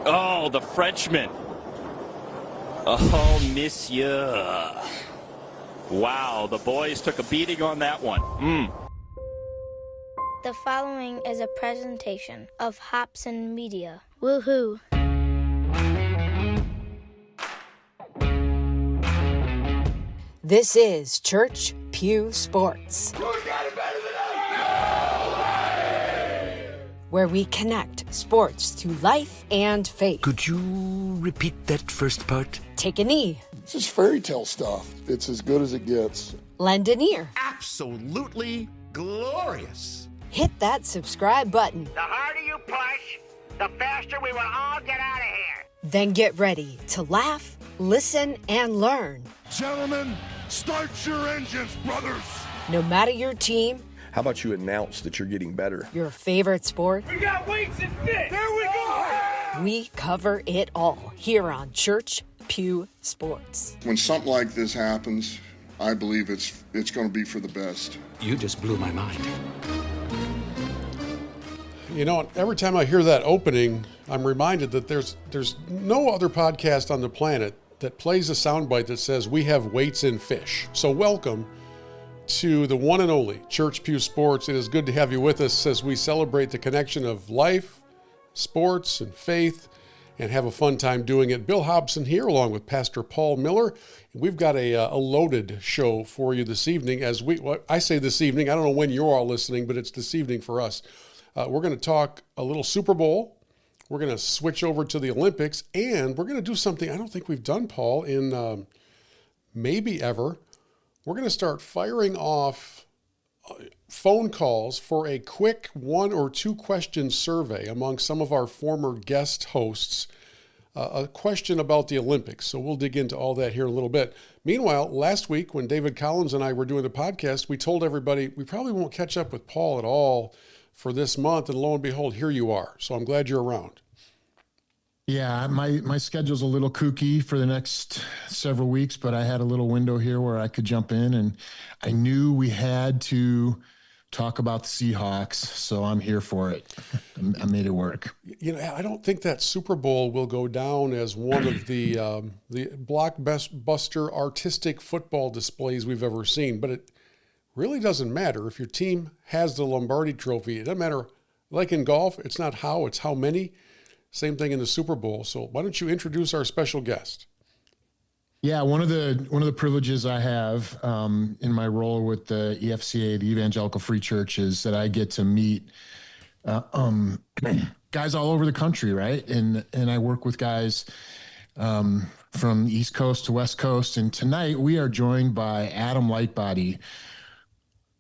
Oh, the Frenchman. Oh, monsieur. Wow, the boys took a beating on that one. The following is a presentation of Hobson Media. Woohoo! This is Church Pew Sports, where we connect sports to life and faith. Could you repeat that first part? Take a knee. This is fairy tale stuff. It's as good as it gets. Lend an ear. Absolutely glorious. Hit that subscribe button. The harder you push, the faster we will all get out of here. Then get ready to laugh, listen, and learn. Gentlemen, start your engines, brothers. No matter your team, How about you announce that you're getting better? your favorite sport, We got weights and fit. There we go. we cover it all here on Church Pew Sports. When something like this happens, I believe it's going to be for the best. You just blew my mind. You know, every time I hear that opening, I'm reminded that there's no other podcast on the planet that plays a soundbite that says we have weights and fish. So welcome to the one and only Church Pew Sports. It is good to have you with us as we celebrate the connection of life, sports, and faith, and have a fun time doing it. Bill Hobson here, along with Pastor Paul Miller. We've got a loaded show for you this evening. I say this evening, I don't know when you're all listening, but it's this evening for us. We're going to talk a little Super Bowl. We're going to switch over to the Olympics, and we're going to do something I don't think we've done, Paul, in maybe ever. We're going to start firing off phone calls for a quick 1 or 2 question survey among some of our former guest hosts, a question about the Olympics. So we'll dig into all that here in a little bit. Meanwhile, last week when David Collins and I were doing the podcast, we told everybody we probably won't catch up with Paul at all for this month, and lo and behold, here you are. So I'm glad you're around. Yeah, my schedule's a little kooky for the next several weeks, but I had a little window here where I could jump in, and I knew we had to talk about the Seahawks, so I'm here for it. I made it work. You know, I don't think that Super Bowl will go down as one of the blockbuster artistic football displays we've ever seen, but it really doesn't matter if your team has the Lombardi Trophy. It doesn't matter. Like in golf, it's not how, it's how many. Same thing in the Super Bowl. So why don't you introduce our special guest? Yeah, one of the privileges I have in my role with the EFCA, the Evangelical Free Church, is that I get to meet guys all over the country, right? And I work with guys from East Coast to West Coast. And tonight we are joined by Adam Lightbody,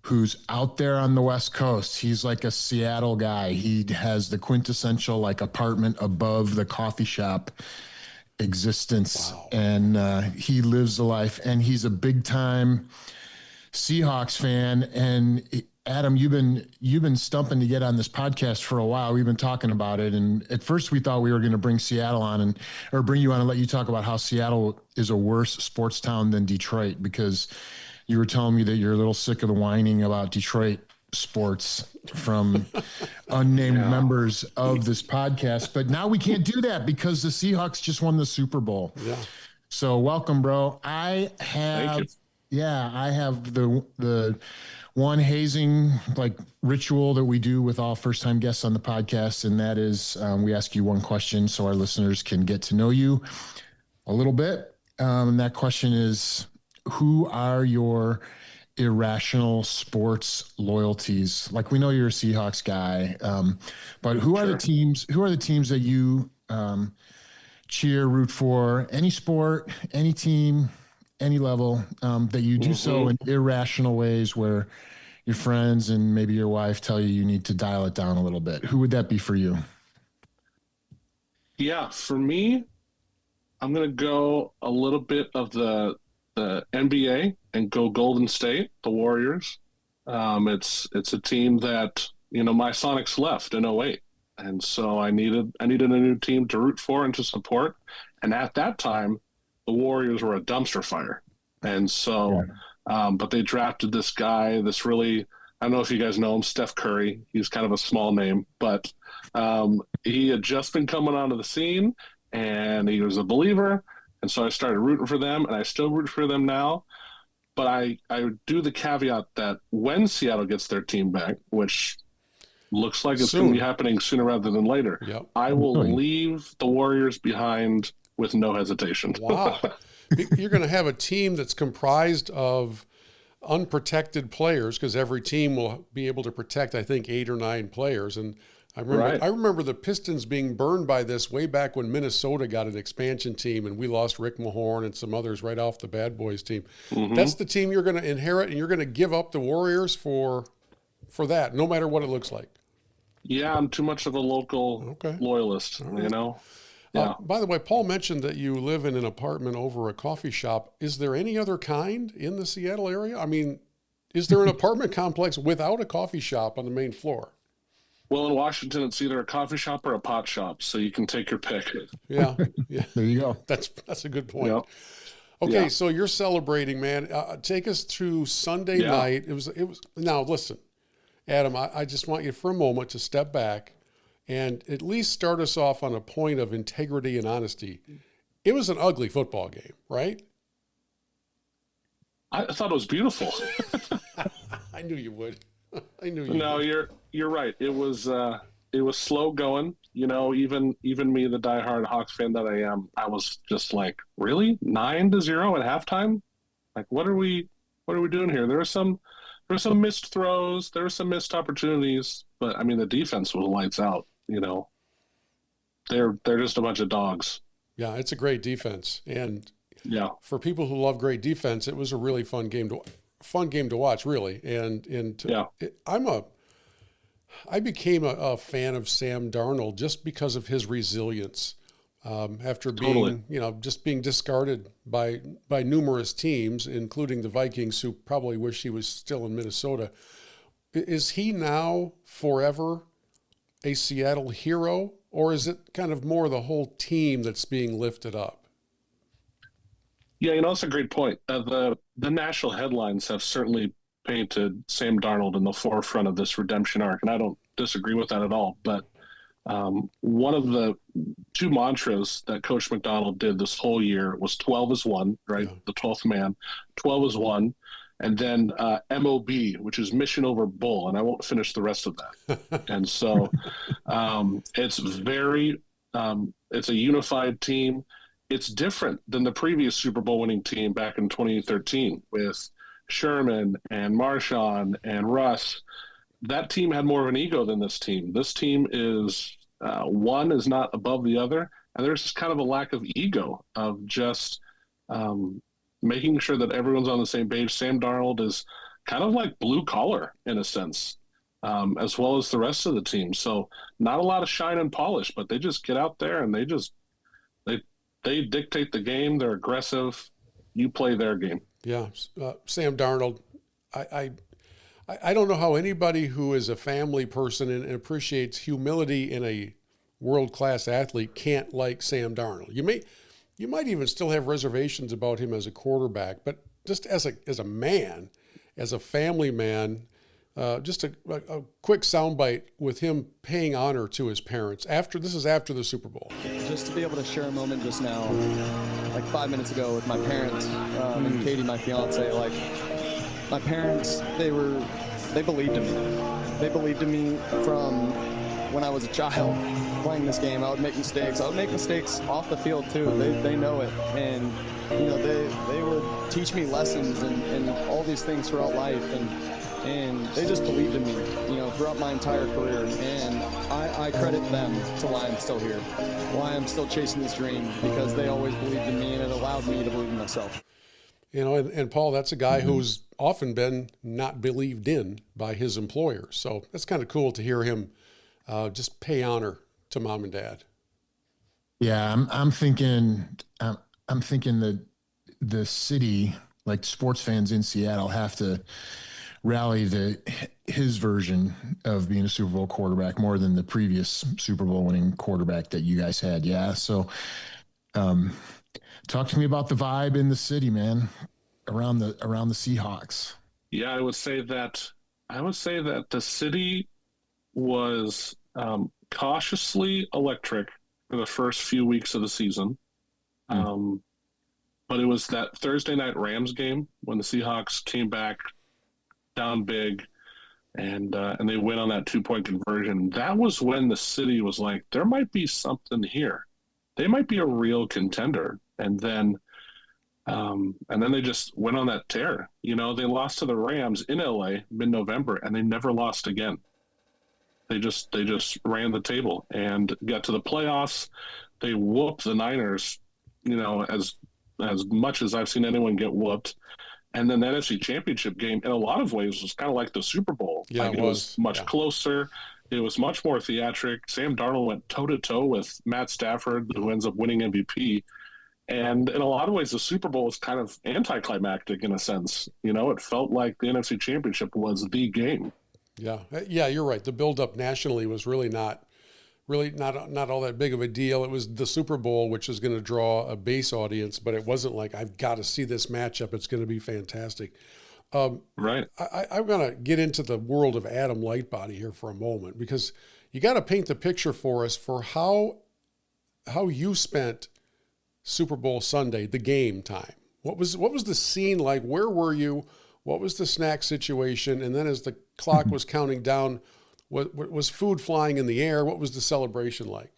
who's out there on the West Coast. He's like a Seattle guy. He has the quintessential like apartment above the coffee shop existence. Wow. And he lives the life, and he's a big time Seahawks fan. And Adam, you've been stumping to get on this podcast for a while. We've been talking about it. And at first we thought we were going to bring Seattle on or bring you on and let you talk about how Seattle is a worse sports town than Detroit, because you were telling me that you're a little sick of the whining about Detroit sports from unnamed members of this podcast. But now we can't do that because the Seahawks just won the Super Bowl. Yeah. So welcome, bro. I have the one hazing like ritual that we do with all first-time guests on the podcast, and that is we ask you one question so our listeners can get to know you a little bit. And that question is, who are your irrational sports loyalties? Like, we know you're a Seahawks guy, but who are the teams that you cheer, root for, any sport, any team, any level, that you do so in irrational ways where your friends and maybe your wife tell you need to dial it down a little bit? Who would that be for you? Yeah, for me, I'm going to go a little bit of the NBA and go Golden State, the Warriors. It's a team that, my Sonics left in 2008. And so I needed a new team to root for and to support. And at that time, the Warriors were a dumpster fire. And so, but they drafted this guy, this really, don't know if you guys know him, Steph Curry. He's kind of a small name, but he had just been coming onto the scene, and he was a believer. And so I started rooting for them, and I still root for them now. But I do the caveat that when Seattle gets their team back, which looks like it's going to be happening sooner rather than later, I will leave the Warriors behind with no hesitation. Wow. You're going to have a team that's comprised of unprotected players, because every team will be able to protect, I think, 8 or 9 players. And I remember the Pistons being burned by this way back when Minnesota got an expansion team and we lost Rick Mahorn and some others right off the Bad Boys team. That's the team you're going to inherit, and you're going to give up the Warriors for that, no matter what it looks like. Yeah, I'm too much of a local loyalist, you know? Yeah. By the way, Paul mentioned that you live in an apartment over a coffee shop. Is there any other kind in the Seattle area? I mean, is there an apartment complex without a coffee shop on the main floor? Well, in Washington, it's either a coffee shop or a pot shop, so you can take your pick. Yeah. There you go. That's a good point. Yep. Okay, so you're celebrating, man. Take us through Sunday night. It was. Now, listen, Adam, I just want you for a moment to step back and at least start us off on a point of integrity and honesty. It was an ugly football game, right? I thought it was beautiful. I knew you would. I knew you. No, would. you're right. It was slow going. You know, even me, the diehard Hawks fan that I am, I was just like, really, 9-0 at halftime? Like, what are we doing here? There were some missed throws, there were some missed opportunities, but I mean, the defense was lights out. You know, they're just a bunch of dogs. Yeah, it's a great defense, and yeah, for people who love great defense, it was a really fun game to watch, really. I became a fan of Sam Darnold just because of his resilience after being, just being discarded by numerous teams, including the Vikings, who probably wish he was still in Minnesota. Is he now forever a Seattle hero, or is it kind of more the whole team that's being lifted up? Yeah, that's a great point. The national headlines have certainly painted Sam Darnold in the forefront of this redemption arc, and I don't disagree with that at all. But one of the 2 mantras that Coach McDonald did this whole year was 12 is 1, right? Yeah. The 12th man. 12 is 1. And then MOB, which is mission over bull, and I won't finish the rest of that. And so it's it's a unified team. It's different than the previous Super Bowl winning team back in 2013 with Sherman and Marshawn and Russ. That team had more of an ego than this team. This team is one is not above the other, and there's just kind of a lack of ego of just making sure that everyone's on the same page. Sam Darnold is kind of like blue collar in a sense, as well as the rest of the team. So not a lot of shine and polish, but they just get out there and they dictate the game. They're aggressive. You play their game. Yeah. Sam Darnold, I don't know how anybody who is a family person and appreciates humility in a world-class athlete can't like Sam Darnold. You might even still have reservations about him as a quarterback, but just as a man, as a family man, just a quick soundbite with him paying honor to his parents. This is after the Super Bowl. Just to be able to share a moment just now, like 5 minutes ago with my parents and Katie, my fiance, like my parents, they believed in me. They believed in me from when I was a child playing this game. I would make mistakes. I would make mistakes off the field too. They know it. And, they would teach me lessons and all these things throughout life. And they just believed in me, throughout my entire career. And I credit them to why I'm still here, why I'm still chasing this dream, because they always believed in me and it allowed me to believe in myself. And Paul, that's a guy who's often been not believed in by his employer. So that's kind of cool to hear him just pay honor to mom and dad. Yeah, I'm thinking that the city, like sports fans in Seattle, have to rally his version of being a Super Bowl quarterback more than the previous Super Bowl winning quarterback that you guys had. Yeah. So, talk to me about the vibe in the city, man, around the Seahawks. Yeah, I would say that I would say that the city was cautiously electric for the first few weeks of the season. But it was that Thursday night Rams game when the Seahawks came back down big and they went on that 2-point conversion. That was when the city was like, there might be something here. They might be a real contender. And then they just went on that tear. You know, they lost to the Rams in LA mid-November and they never lost again. They just ran the table and got to the playoffs. They whooped the Niners, you know, as much as I've seen anyone get whooped. And then the NFC Championship game, in a lot of ways, was kind of like the Super Bowl. Yeah, like, it was much closer. It was much more theatric. Sam Darnold went toe-to-toe with Matt Stafford, who ends up winning MVP. And in a lot of ways, the Super Bowl was kind of anticlimactic in a sense. You know, it felt like the NFC Championship was the game. Yeah, you're right. The build-up nationally was really not all that big of a deal. It was the Super Bowl, which is going to draw a base audience, but it wasn't like, I've got to see this matchup. It's going to be fantastic. Right. I'm going to get into the world of Adam Lightbody here for a moment, because you got to paint the picture for us for how you spent Super Bowl Sunday, the game time. What was the scene like? Where were you? What was the snack situation? And then as the clock was counting down, was food flying in the air? What was the celebration like?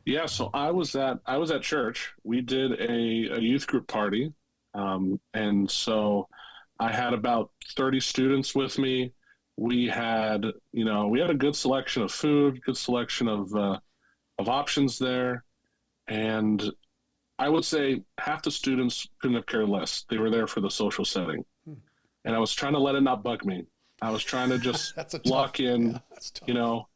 Yeah, so I was at church. We did a youth group party, and so I had about 30 students with me. We had a good selection of food, good selection of options there, and I would say half the students couldn't have cared less. They were there for the social setting, and I was trying to let it not bug me. I was trying to just lock in. Yeah, you know,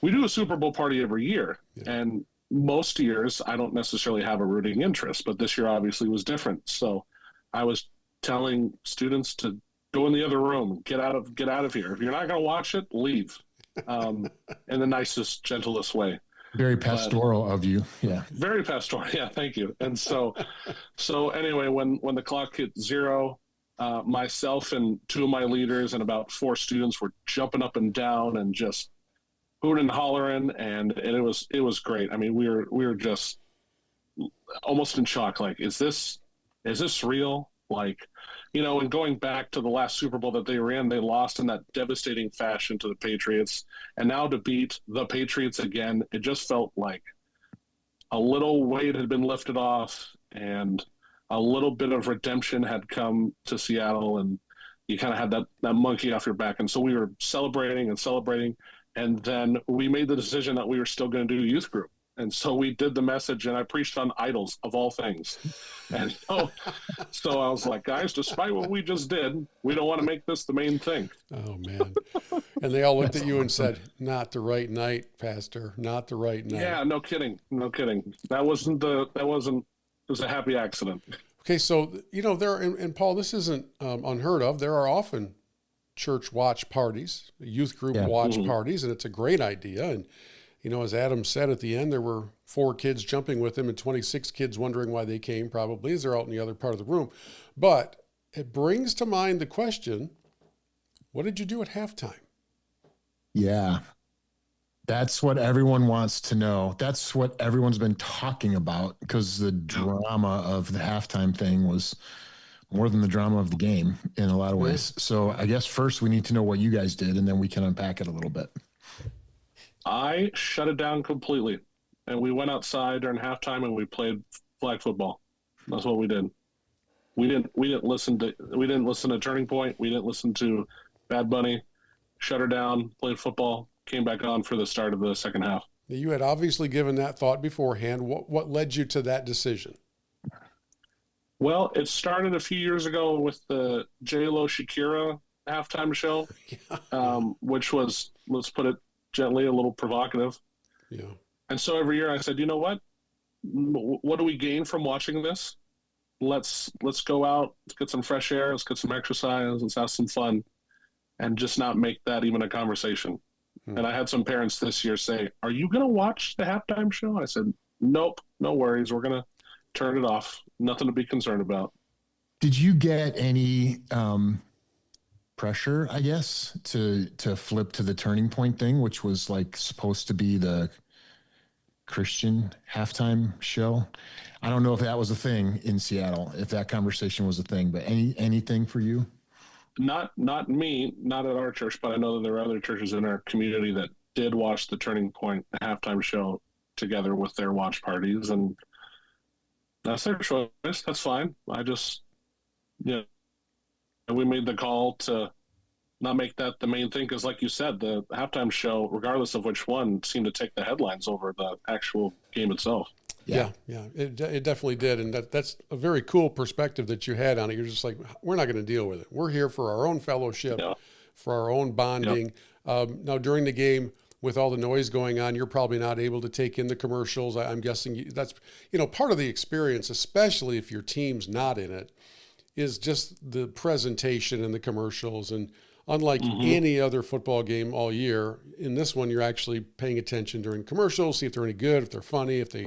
we do a Super Bowl party every year, and most years I don't necessarily have a rooting interest, but this year obviously was different. So I was telling students to go in the other room, get out of here. If you're not going to watch it, leave, in the nicest, gentlest way. Very pastoral of you. Yeah. Very pastoral. Yeah. Thank you. And so anyway, when the clock hit 0, myself and 2 of my leaders and about 4 students were jumping up and down and just hooting and hollering, and it was great. I mean, we were just almost in shock. Like, is this real? Like, you know, and going back to the last Super Bowl that they were in, they lost in that devastating fashion to the Patriots, and now to beat the Patriots again, it just felt like a little weight had been lifted off, and a little bit of redemption had come to Seattle, and you kind of had that monkey off your back. And so we were celebrating, and then we made the decision that we were still going to do youth group. And so we did the message, and I preached on idols of all things. And so I was like, guys, despite what we just did, we don't want to make this the main thing. Oh, man. And they all looked at you and said, not the right night, Pastor, not the right night. Yeah, no kidding. It was a happy accident. Okay, so, you know, and Paul, this isn't unheard of. There are often church watch parties, youth group watch parties, and it's a great idea. And, you know, as Adam said at the end, there were 4 kids jumping with him and 26 kids wondering why they came, probably, as they're out in the other part of the room. But it brings to mind the question, what did you do at halftime? Yeah. That's what everyone wants to know. That's what everyone's been talking about, because the drama of the halftime thing was more than the drama of the game in a lot of ways. So I guess first we need to know what you guys did, and then we can unpack it a little bit. I shut it down completely, and we went outside during halftime and we played flag football. That's what we did. We didn't listen to Turning Point. We didn't listen to Bad Bunny. Shut her down, played football, came back on for the start of the second half. You had obviously given that thought beforehand. What led you to that decision? Well, it started a few years ago with the J-Lo Shakira halftime show, which was, let's put it gently, a little provocative. Yeah. And so every year I said, you know what? What do we gain from watching this? Let's go out, let's get some fresh air, let's get some exercise, let's have some fun, and just not make that even a conversation. And I had some parents this year say, are you going to watch the halftime show? I said, nope, no worries. We're going to turn it off. Nothing to be concerned about. Did you get any pressure, I guess, to flip to the turning point thing, which was like supposed to be the Christian halftime show. I don't know if that was a thing in Seattle, if that conversation was a thing, but anything for you? Not me, not at our church, but I know that there are other churches in our community that did watch the Turning Point halftime show together with their watch parties, and that's their choice. That's fine. I just, we made the call to not make that the main thing, because like you said, the halftime show, regardless of which one, seemed to take the headlines over the actual game itself. Yeah. It definitely did, and that's a very cool perspective that you had on it. You're just like, we're not going to deal with it. We're here for our own fellowship, for our own bonding. Now, during the game, with all the noise going on, you're probably not able to take in the commercials. I'm guessing that's, part of the experience, especially if your team's not in it, is just the presentation and the commercials. And unlike any other football game all year, in this one, you're actually paying attention during commercials, see if they're any good, if they're funny, if they,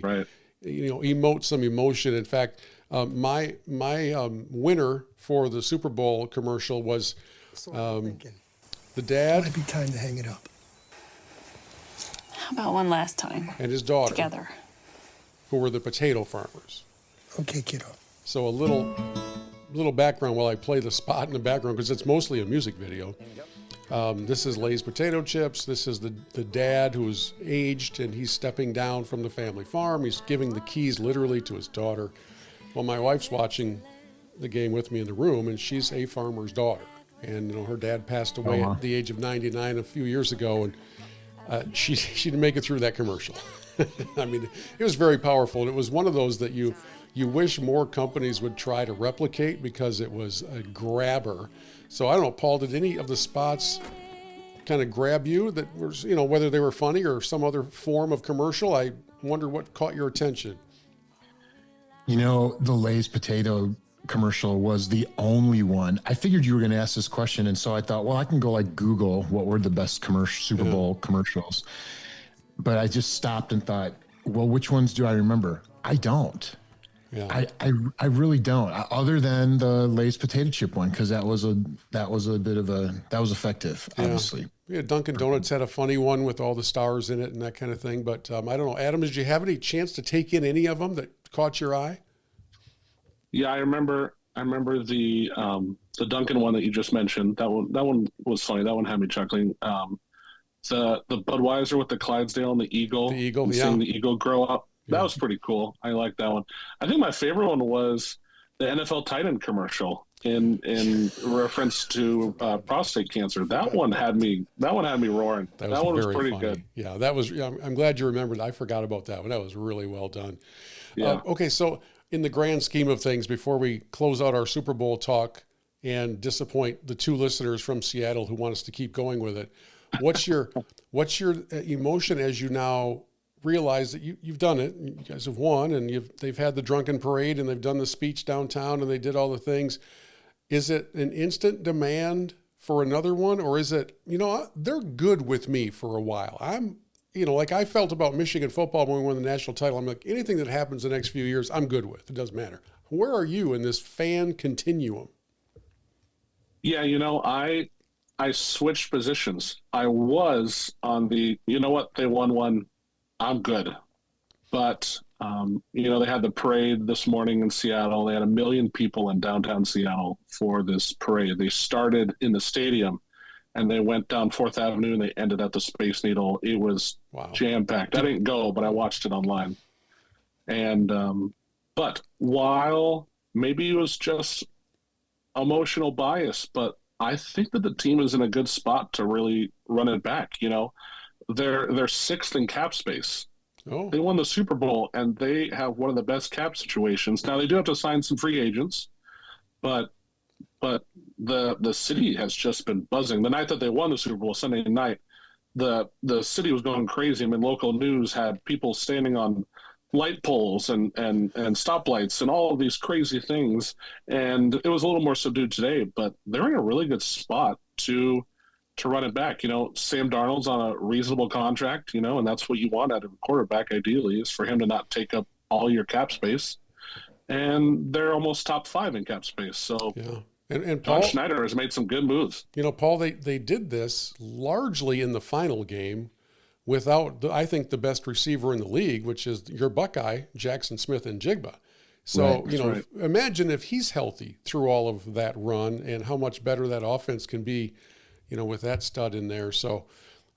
emote some emotion. In fact, my winner for the Super Bowl commercial was the dad. Might be time to hang it up. How about one last time? And his daughter. Together. Who were the potato farmers. Okay, kiddo. So a little background while I play the spot in the background, because it's mostly a music video. This is Lay's potato chips. This is the dad who's aged, and he's stepping down from the family farm. He's giving the keys literally to his daughter. Well, my wife's watching the game with me in the room, and she's a farmer's daughter. And her dad passed away at the age of 99 a few years ago, and she didn't make it through that commercial. I mean, it was very powerful, and it was one of those that you wish more companies would try to replicate, because it was a grabber. So I don't know, Paul, did any of the spots kind of grab you that was, whether they were funny or some other form of commercial? I wonder what caught your attention. The Lay's potato commercial was the only one. I figured you were going to ask this question, and so I thought, well, I can go Google what were the best Super Bowl commercials. But I just stopped and thought, well, which ones do I remember? I don't. Yeah. I really don't, other than the Lay's potato chip one, because that was effective, obviously. Yeah, Dunkin' Donuts had a funny one with all the stars in it and that kind of thing. But I don't know, Adam, did you have any chance to take in any of them that caught your eye? Yeah, I remember the Dunkin' one that you just mentioned. That one was funny. That one had me chuckling. The Budweiser with the Clydesdale and the eagle, seeing the eagle grow up. That was pretty cool. I like that one. I think my favorite one was the NFL tight end commercial in reference to prostate cancer. That one had me roaring. That one was pretty funny. Good. Yeah, that was. I'm glad you remembered. I forgot about that one. That was really well done. Yeah. Okay, so in the grand scheme of things, before we close out our Super Bowl talk and disappoint the two listeners from Seattle who want us to keep going with it, what's your emotion as you now realize that you've done it, you guys have won, and they've had the drunken parade, and they've done the speech downtown, and they did all the things. Is it an instant demand for another one, or is it, they're good with me for a while? I'm, like I felt about Michigan football when we won the national title. I'm like, anything that happens the next few years, I'm good with. It doesn't matter. Where are you in this fan continuum? Yeah, I switched positions. I was on the, they won one, I'm good. But, they had the parade this morning in Seattle. They had 1 million people in downtown Seattle for this parade. They started in the stadium, and they went down 4th Avenue, and they ended at the Space Needle. It was jam-packed. I didn't go, but I watched it online. And but while maybe it was just emotional bias, but I think that the team is in a good spot to really run it back. They're 6th in cap space. Oh. They won the Super Bowl, and they have one of the best cap situations. Now, they do have to sign some free agents, but the city has just been buzzing. The night that they won the Super Bowl, Sunday night, the city was going crazy. I mean, local news had people standing on light poles and stoplights and all of these crazy things. And it was a little more subdued today, but they're in a really good spot to run it back. Sam Darnold's on a reasonable contract, and that's what you want out of a quarterback, ideally, is for him to not take up all your cap space. And they're almost top 5 in cap space. So And Don Paul, Schneider has made some good moves. You know, Paul, they did this largely in the final game without, I think, the best receiver in the league, which is your Buckeye, Jackson Smith and Jigba. So, right, imagine if he's healthy through all of that run and how much better that offense can be, with that stud in there. So,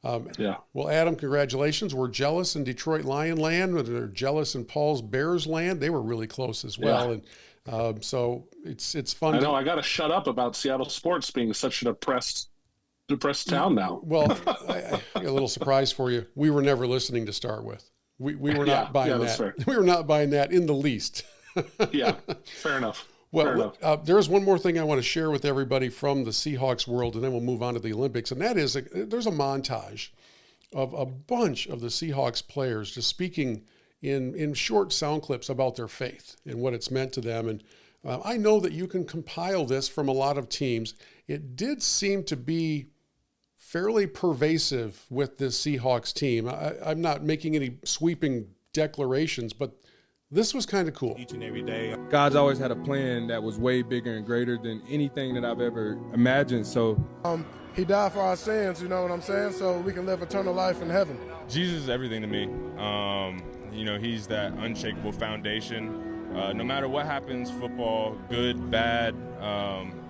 Well, Adam, congratulations. We're jealous in Detroit Lion land. We're jealous in Paul's Bears land. They were really close as well. Yeah. And so it's fun. I know. I got to shut up about Seattle sports being such a depressed town now. Well, I got a little surprise for you. We were never listening to start with. We were not buying that. Fair. We were not buying that in the least. Yeah, fair enough. Well, there's one more thing I want to share with everybody from the Seahawks world, and then we'll move on to the Olympics. And that is, there's a montage of a bunch of the Seahawks players just speaking in short sound clips about their faith and what it's meant to them. And I know that you can compile this from a lot of teams. It did seem to be fairly pervasive with this Seahawks team. I'm not making any sweeping declarations, but this was kind of cool. Each and every day. God's always had a plan that was way bigger and greater than anything that I've ever imagined. So he died for our sins, you know what I'm saying? So we can live eternal life in heaven. Jesus is everything to me. He's that unshakable foundation. No matter what happens, football, good, bad,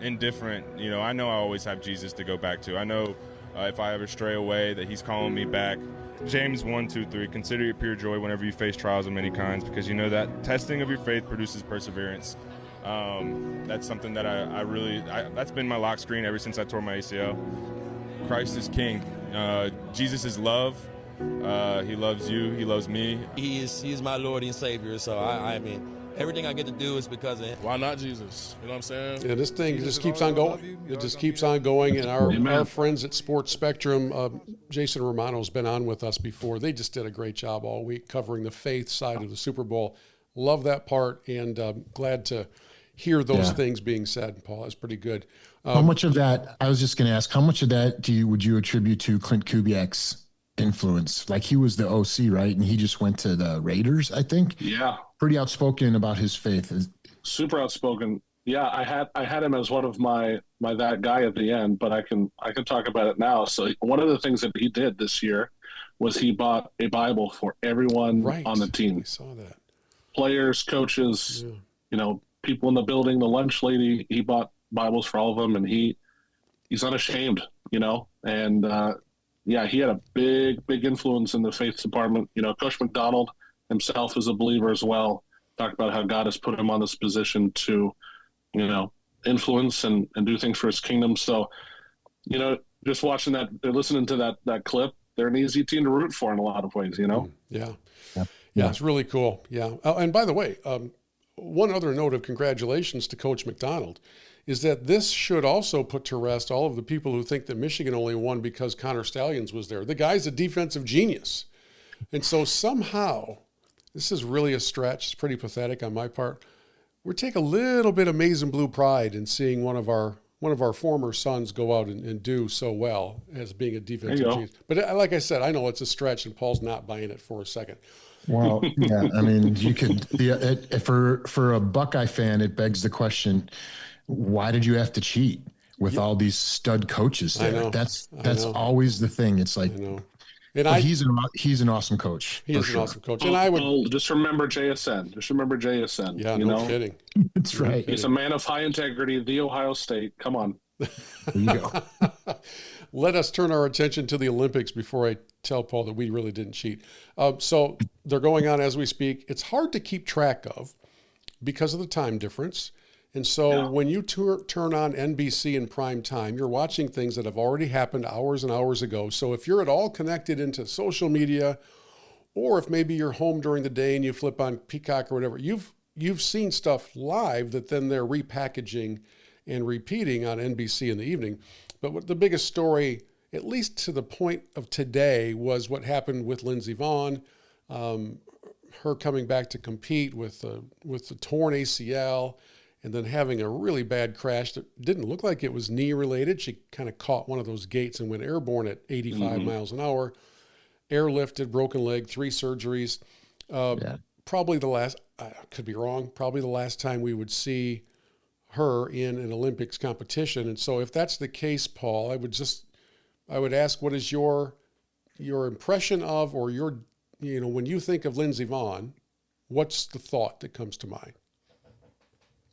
indifferent, I know I always have Jesus to go back to. I know if I ever stray away that he's calling me back. James 1:2-3, consider it pure joy whenever you face trials of many kinds, because you know that testing of your faith produces perseverance. That's something that I that's been my lock screen ever since I tore my ACL. Christ is King. Jesus is love. He loves you. He loves me. He is my Lord and Savior. So I mean, everything I get to do is because of him. Why not Jesus? You know what I'm saying? Yeah, this thing just keeps on going. It just keeps on going. And our friends at Sports Spectrum, Jason Romano's been on with us before. They just did a great job all week covering the faith side of the Super Bowl. Love that part, and glad to hear those things being said, Paul. That's pretty good. How much of that, I was just going to ask, how much of that would you attribute to Clint Kubiak's influence? Like, he was the OC, right? And he just went to the Raiders, I think. Yeah. Pretty outspoken about his faith. Super outspoken. Yeah, I had him as one of my that guy at the end, but I can talk about it now. So one of the things that he did this year was he bought a Bible for everyone on the team. I saw that. Players, coaches, people in the building, the lunch lady. He bought Bibles for all of them, and he's unashamed, and he had a big influence in the faith department. Coach McDonald himself is a believer as well. Talked about how God has put him on this position to, influence and do things for his kingdom. So, just watching that, listening to that clip, they're an easy team to root for in a lot of ways, Yeah, it's really cool. Yeah. And by the way, one other note of congratulations to Coach McDonald is that this should also put to rest all of the people who think that Michigan only won because Connor Stallions was there. The guy's a defensive genius. And so somehow, this is really a stretch. It's pretty pathetic on my part. We take a little bit of maize and blue pride in seeing one of our former sons go out and do so well as being a defensive genius. But like I said, I know it's a stretch, and Paul's not buying it for a second. Well, yeah, I mean, you could for a Buckeye fan, it begs the question: why did you have to cheat with all these stud coaches there? I know. That's always the thing. It's like, and he's an awesome coach. He is an awesome coach, and I would just remember JSN. Yeah, no kidding. That's right. He's a man of high integrity. The Ohio State. Come on. There you go. Let us turn our attention to the Olympics before I tell Paul that we really didn't cheat. So they're going on as we speak. It's hard to keep track of because of the time difference. And so when you turn on NBC in prime time, you're watching things that have already happened hours and hours ago. So if you're at all connected into social media, or if maybe you're home during the day and you flip on Peacock or whatever, you've seen stuff live that then they're repackaging and repeating on NBC in the evening. But what the biggest story, at least to the point of today, was what happened with Lindsey Vonn, her coming back to compete with the torn ACL, and then having a really bad crash that didn't look like it was knee related. She kind of caught one of those gates and went airborne at 85 miles an hour, airlifted, broken leg, 3 surgeries. Probably the last, I could be wrong, probably the last time we would see her in an Olympics competition. And so if that's the case, Paul, I would ask, what is your impression of, or when you think of Lindsey Vonn, what's the thought that comes to mind?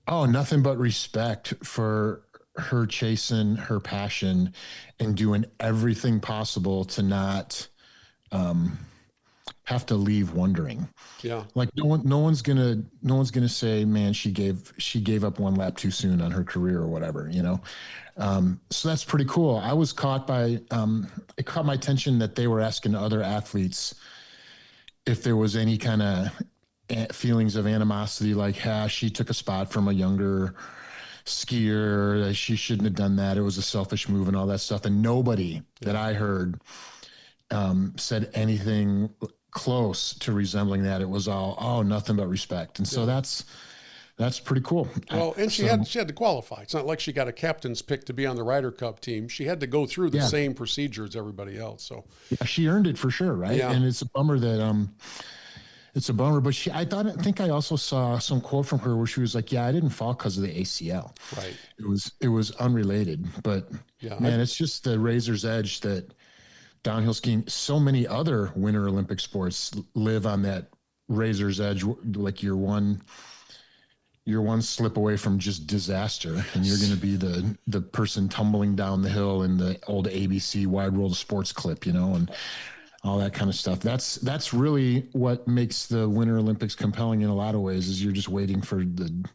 Oh, nothing but respect for her chasing her passion and doing everything possible to not have to leave wondering. Yeah. Like no one's gonna say, man, she gave up one lap too soon on her career or whatever, So that's pretty cool. I was caught by, it caught my attention that they were asking other athletes if there was any kind of feelings of animosity, like, she took a spot from a younger skier, she shouldn't have done that, it was a selfish move and all that stuff. And nobody that I heard said anything close to resembling that. It was all, nothing but respect. And so that's pretty cool. Well, and she had to qualify. It's not like she got a captain's pick to be on the Ryder Cup team. She had to go through the same procedure as everybody else. So she earned it for sure, right? Yeah. And it's a bummer that but I think I also saw some quote from her where she was like, I didn't fall because of the ACL. Right. It was unrelated, but man, it's just the razor's edge that downhill skiing, so many other Winter Olympic sports live on that razor's edge. Like you're one slip away from just disaster, and you're going to be the person tumbling down the hill in the old ABC Wide World of Sports clip, and all that kind of stuff. That's really what makes the Winter Olympics compelling in a lot of ways, is you're just waiting for the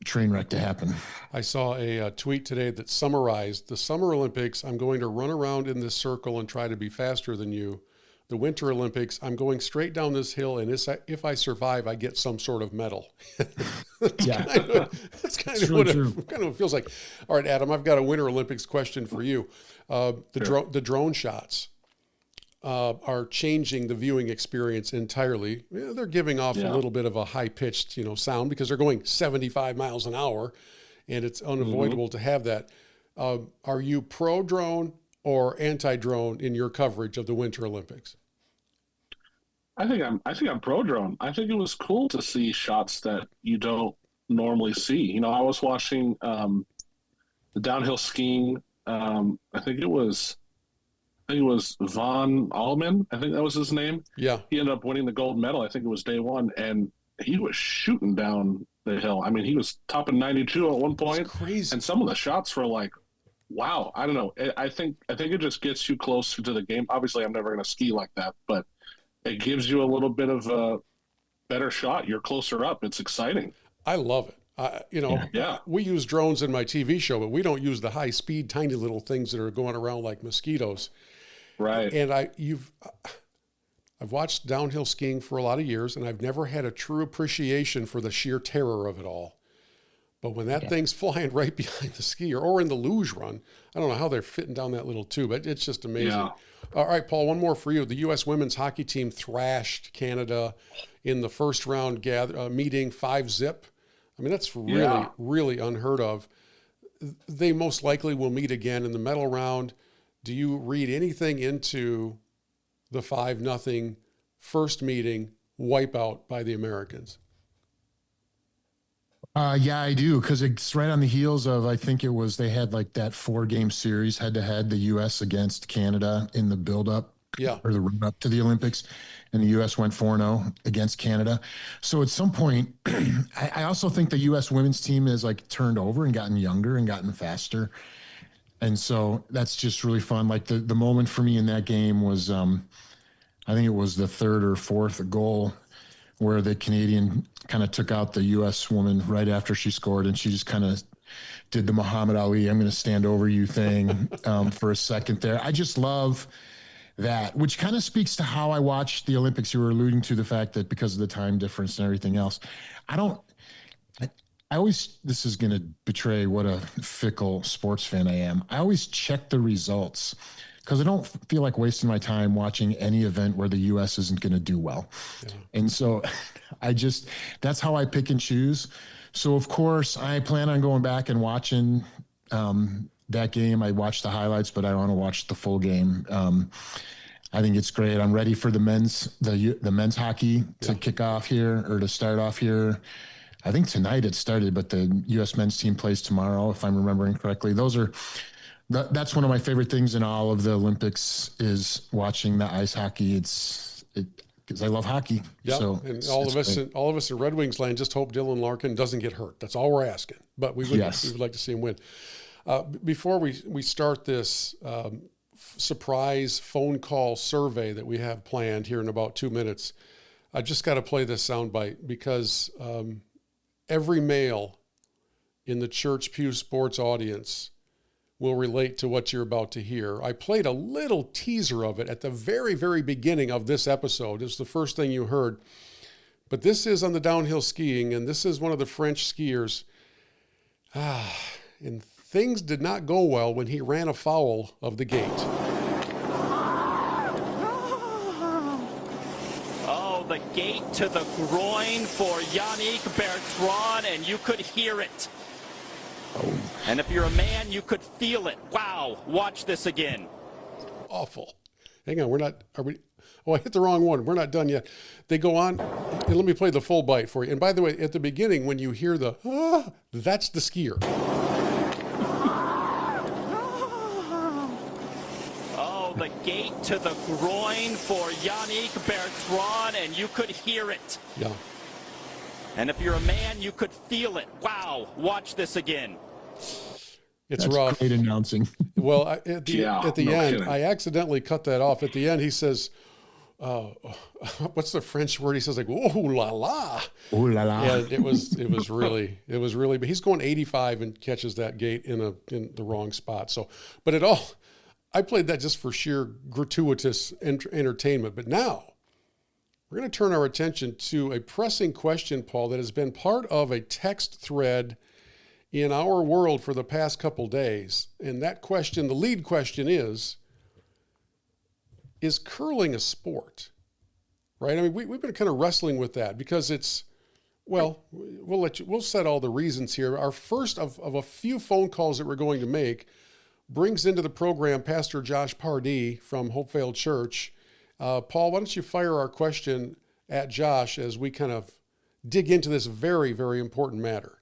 train wreck to happen. I saw a tweet today that summarized the Summer Olympics. I'm going to run around in this circle and try to be faster than you. The Winter Olympics, I'm going straight down this hill, and if I survive, I get some sort of medal. That's kind of what it feels like. All right, Adam, I've got a Winter Olympics question for you. The drone shots are changing the viewing experience entirely. They're giving off a little bit of a high-pitched, sound because they're going 75 miles an hour, and it's unavoidable to have that. Are you pro-drone or anti-drone in your coverage of the Winter Olympics? I think I'm pro-drone. I think it was cool to see shots that you don't normally see. I was watching the downhill skiing. I think it was Von Allman. I think that was his name. Yeah. He ended up winning the gold medal. I think it was day one, and he was shooting down the hill. I mean, he was topping 92 at one point. That's crazy. And some of the shots were like, wow. I don't know. I think it just gets you closer to the game. Obviously, I'm never going to ski like that, but it gives you a little bit of a better shot. You're closer up. It's exciting. I love it. We use drones in my TV show, but we don't use the high speed, tiny little things that are going around like mosquitoes. Right. And I've watched downhill skiing for a lot of years, and I've never had a true appreciation for the sheer terror of it all. But when that thing's flying right behind the skier, or in the luge run, I don't know how they're fitting down that little tube. It's just amazing. Yeah. All right, Paul, one more for you. The U.S. women's hockey team thrashed Canada in the first round meeting 5-0. I mean, that's really, really unheard of. They most likely will meet again in the medal round. Do you read anything into the 5-0 first meeting wipeout by the Americans? Yeah, I do, because it's right on the heels of, I think they had like that 4-game series head-to-head, the U.S. against Canada in the build-up, or the run-up to the Olympics, and the U.S. went 4-0 against Canada. So at some point, I also think the U.S. women's team has like turned over and gotten younger and gotten faster. And so that's just really fun. Like the moment for me in that game was, I think it was the third or fourth goal where the Canadian kind of took out the U.S. woman right after she scored, and she just kind of did the Muhammad Ali, I'm going to stand over you thing for a second there. I just love that, which kind of speaks to how I watch the Olympics. You were alluding to the fact that because of the time difference and everything else, this is going to betray what a fickle sports fan I am. I always check the results because I don't feel like wasting my time watching any event where the U.S. isn't going to do well. Yeah. And so that's how I pick and choose. So of course I plan on going back and watching that game. I watched the highlights, but I want to watch the full game. I think it's great. I'm ready for the men's hockey to kick off here, or to start off here. I think tonight it started, but the U.S. men's team plays tomorrow, if I'm remembering correctly. That's one of my favorite things in all of the Olympics is watching the ice hockey. Because I love hockey. Yeah, so and all of us in Red Wings land just hope Dylan Larkin doesn't get hurt. That's all we're asking. But we would like to see him win. Before we start this surprise phone call survey that we have planned here in about 2 minutes, I just got to play this soundbite because every male in the Church Pew Sports audience will relate to what you're about to hear. I played a little teaser of it at the very, very beginning of this episode. It's the first thing you heard. But this is on the downhill skiing, and this is one of the French skiers. And things did not go well when he ran afoul of the gate. Oh, the gate to the groin for Yannick Bertrand, and you could hear it. Oh. And if you're a man, you could feel it. Wow, watch this again. Awful. Hang on, I hit the wrong one. We're not done yet. They go on, and let me play the full bite for you. And by the way, at the beginning, when you hear that's the skier. Oh, the gate to the groin for Yannick Bertrand, and you could hear it. Yeah. And if you're a man, you could feel it. Wow, watch this again. It's That's rough. Great announcing. Well, at the end, kidding. I accidentally cut that off. At the end, he says, what's the French word? He says like, "Oh la la." Oh la la. Yeah, it was really, but he's going 85 and catches that gate in the wrong spot. So, but I played that just for sheer gratuitous entertainment. But now we're going to turn our attention to a pressing question, Paul, that has been part of a text thread in our world for the past couple days. And that question, the lead question is curling a sport? Right? I mean, we've been kind of wrestling with that because we'll set all the reasons here. Our first of a few phone calls that we're going to make brings into the program Pastor Josh Pardee from Hopevale Church. Paul, why don't you fire our question at Josh as we kind of dig into this very, very important matter?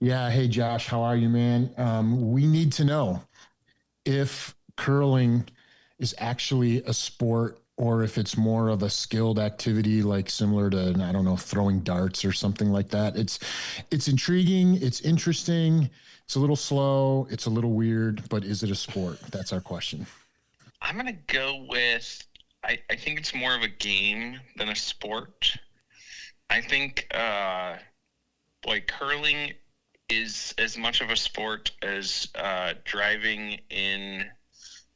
Yeah. Hey, Josh, how are you, man? We need to know if curling is actually a sport or if it's more of a skilled activity, like similar to, I don't know, throwing darts or something like that. It's intriguing. It's interesting. It's a little slow. It's a little weird, but is it a sport? That's our question. I'm going to go with, I think it's more of a game than a sport. I think, curling is as much of a sport as driving in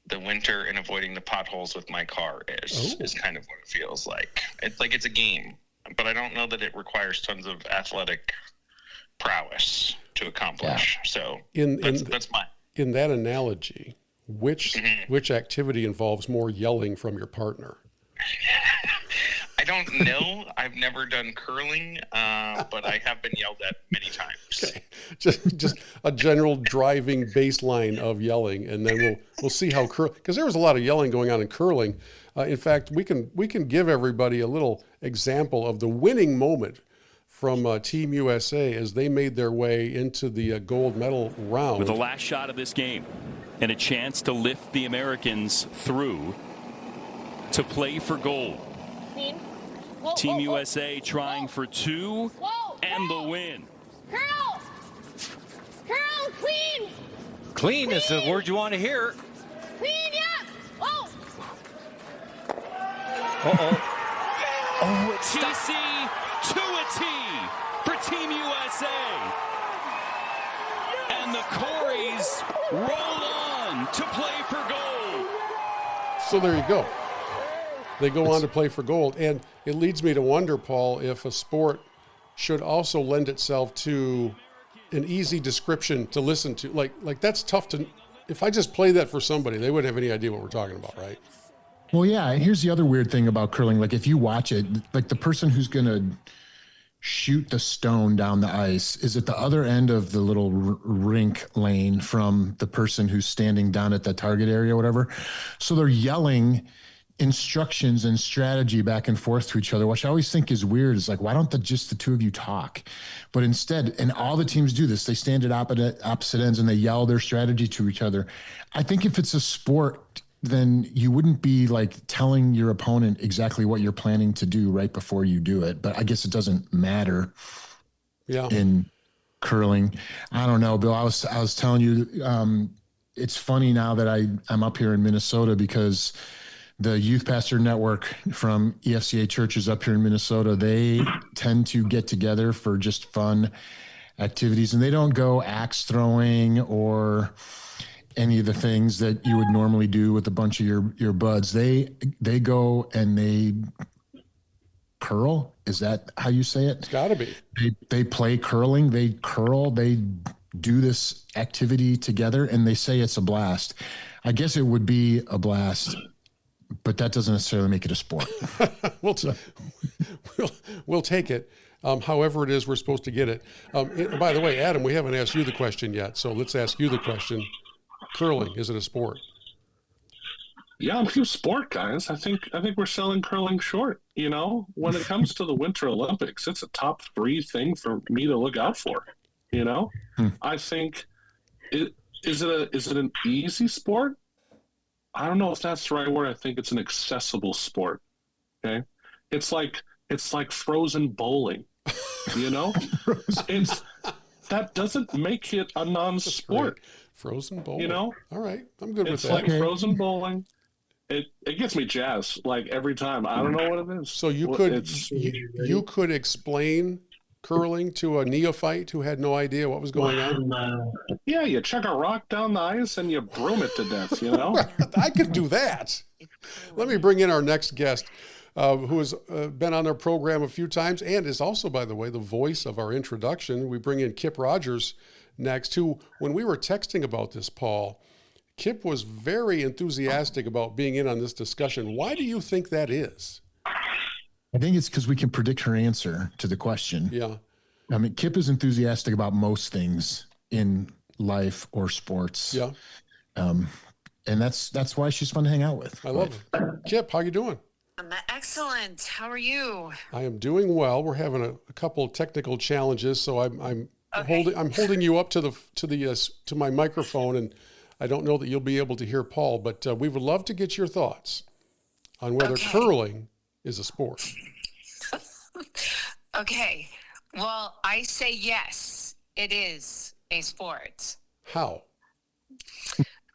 the winter and avoiding the potholes with my car is kind of what it feels like. It's like it's a game, but I don't know that it requires tons of athletic prowess to accomplish. Yeah. So that's mine. In that analogy, which activity involves more yelling from your partner? I don't know. I've never done curling, but I have been yelled at many times. Okay. Just a general driving baseline of yelling, and then we'll see how because there was a lot of yelling going on in curling. In fact, we can give everybody a little example of the winning moment from Team USA as they made their way into the gold medal round. With the last shot of this game and a chance to lift the Americans through to play for gold. Team USA trying for two and the win. Curl, clean. Clean is the word you want to hear. Clean, yeah. Oh. Oh, it's TC to a T for Team USA. And the Coreys roll on to play for gold. So there you go. They go on to play for gold. And it leads me to wonder, Paul, if a sport should also lend itself to an easy description to listen to. Like that's tough to, if I just play that for somebody, they wouldn't have any idea what we're talking about, right? Well, yeah. And here's the other weird thing about curling. Like if you watch it, like the person who's going to shoot the stone down the ice is at the other end of the little rink lane from the person who's standing down at the target area or whatever. So they're yelling instructions and strategy back and forth to each other, which I always think is weird. Is like, why don't just the two of you talk? But instead, and all the teams do this, they stand at opposite ends and they yell their strategy to each other. I think if it's a sport, then you wouldn't be like telling your opponent exactly what you're planning to do right before you do it. But I guess it doesn't matter. Yeah. In curling, I don't know, Bill. I was telling you, it's funny now that I'm up here in Minnesota because the Youth Pastor Network from EFCA churches up here in Minnesota, they tend to get together for just fun activities, and they don't go axe throwing or any of the things that you would normally do with a bunch of your buds. They go and they curl. Is that how you say it? It's gotta be. They play curling. They curl. They do this activity together, and they say it's a blast. I guess it would be a blast, but that doesn't necessarily make it a sport. We'll take it. However it is we're supposed to get it. By the way, Adam, we haven't asked you the question yet, so let's ask you the question. Curling, is it a sport? Yeah, I'm a huge sport, guys. I think we're selling curling short. You know, when it comes to the Winter Olympics, it's a top 3 thing for me to look out for. You know, I think is it an easy sport? I don't know if that's the right word. I think it's an accessible sport. Okay, it's like frozen bowling. You know, that doesn't make it a non-sport. Frozen bowling. You know, all right, I'm good with that. It's like frozen bowling. It gets me jazzed like every time. I don't know what it is. So you could explain curling to a neophyte who had no idea what was going on? Yeah, you chuck a rock down the ice and you broom it to death, you know? I could do that. Let me bring in our next guest, who has been on our program a few times and is also, by the way, the voice of our introduction. We bring in Kip Rogers next, who, when we were texting about this, Paul, Kip was very enthusiastic about being in on this discussion. Why do you think that is? I think it's because we can predict her answer to the question. Yeah. I mean, Kip is enthusiastic about most things in life or sports. Yeah. And that's why she's fun to hang out with. I love it. Kip, how you doing? I'm excellent. How are you? I am doing well. We're having a couple of technical challenges, so I'm holding you up to my microphone, and I don't know that you'll be able to hear Paul, but we would love to get your thoughts on whether curling is a sport. Okay. Well, I say yes, it is a sport. How?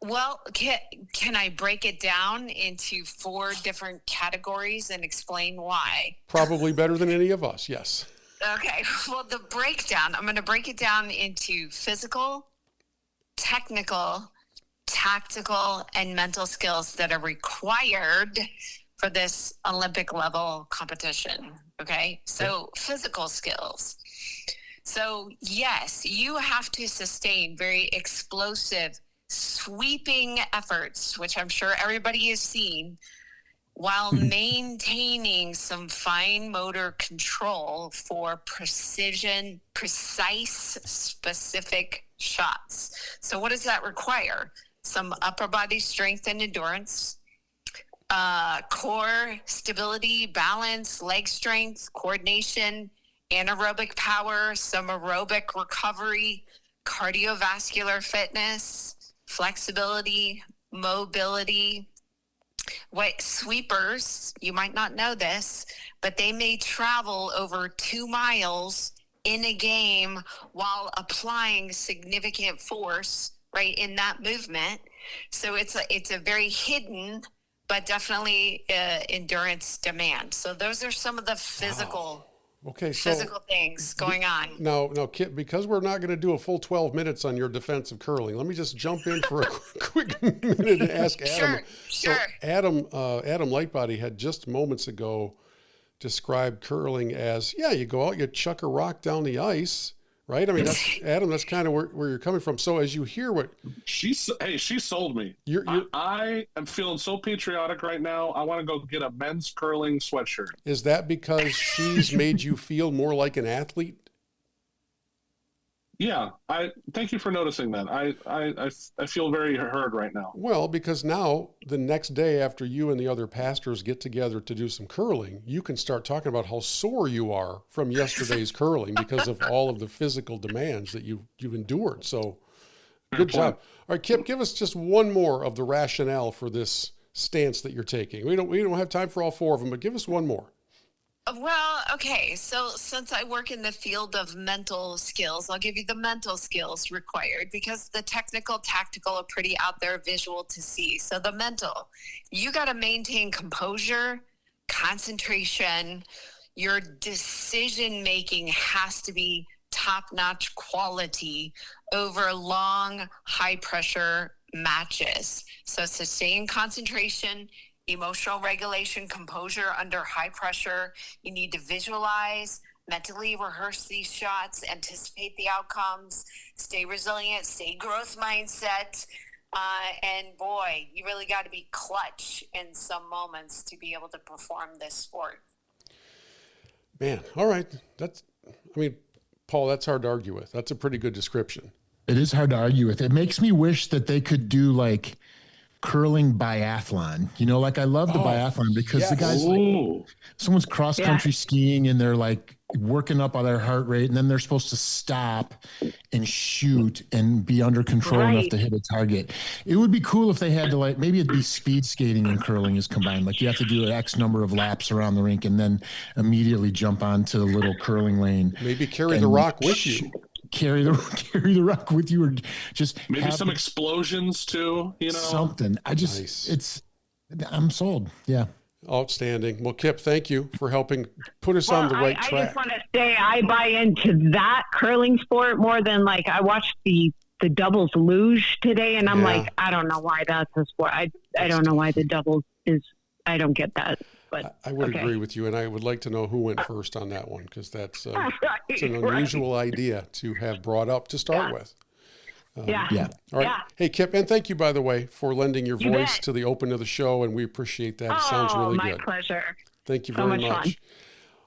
Well, can I break it down into 4 different categories and explain why? Probably better than any of us, yes. Okay. Well, the breakdown, I'm going to break it down into physical, technical, tactical, and mental skills that are required for this Olympic level competition. Okay. So physical skills. So yes, you have to sustain very explosive, sweeping efforts, which I'm sure everybody has seen, while maintaining some fine motor control for precise, specific shots. So what does that require? Some upper body strength and endurance, core stability, balance, leg strength, coordination, anaerobic power, some aerobic recovery, cardiovascular fitness, flexibility, mobility. Sweepers, you might not know this, but they may travel over 2 miles in a game while applying significant force right in that movement. So it's a very hidden but definitely endurance demand. So those are some of the physical things going on. No, Kip, because we're not going to do a full 12 minutes on your defense of curling, let me just jump in for a quick minute and ask Adam. Sure. So Adam Lightbody had just moments ago described curling as, you go out, you chuck a rock down the ice, right? I mean, that's kind of where you're coming from. So as you hear what she sold me. I am feeling so patriotic right now. I want to go get a men's curling sweatshirt. Is that because she's made you feel more like an athlete? Yeah, I thank you for noticing that. I feel very heard right now. Well, because now the next day after you and the other pastors get together to do some curling, you can start talking about how sore you are from yesterday's curling because of all of the physical demands that you've endured. So good job. All right, Kip, give us just one more of the rationale for this stance that you're taking. We don't have time for all four of them, but give us one more. Well, okay. So since I work in the field of mental skills, I'll give you the mental skills required because the technical, tactical are pretty out there, visual to see. So the mental, you got to maintain composure, concentration. Your decision-making has to be top-notch quality over long, high-pressure matches. So sustained concentration, emotional regulation, composure under high pressure. You need to visualize, mentally rehearse these shots, anticipate the outcomes, stay resilient, stay growth mindset. And boy, you really got to be clutch in some moments to be able to perform this sport. Man, all right. Paul, that's hard to argue with. That's a pretty good description. It is hard to argue with. It makes me wish that they could do like curling biathlon, like I love the biathlon because the guys, like, someone's cross country skiing and they're like working up on their heart rate and then they're supposed to stop and shoot and be under control enough to hit a target. It would be cool if they had to maybe it'd be speed skating and curling is combined. Like you have to do an X number of laps around the rink and then immediately jump onto the little curling lane. Maybe carry the rock with you. Carry the rock with you, or just maybe some explosions too. Something. I'm sold. Yeah. Outstanding. Well, Kip, thank you for helping put us on the right track. I just want to say I buy into that curling sport more than I watched the doubles luge today, and I'm like, I don't know why that's a sport. I don't know why the doubles is. I don't get that. But I would agree with you, and I would like to know who went first on that one because that's it's an unusual idea to have brought up to start with. All right. Hey, Kip, and thank you, by the way, for lending your voice to the open of the show, and we appreciate that. It sounds really good. My pleasure. Thank you very much. Fun.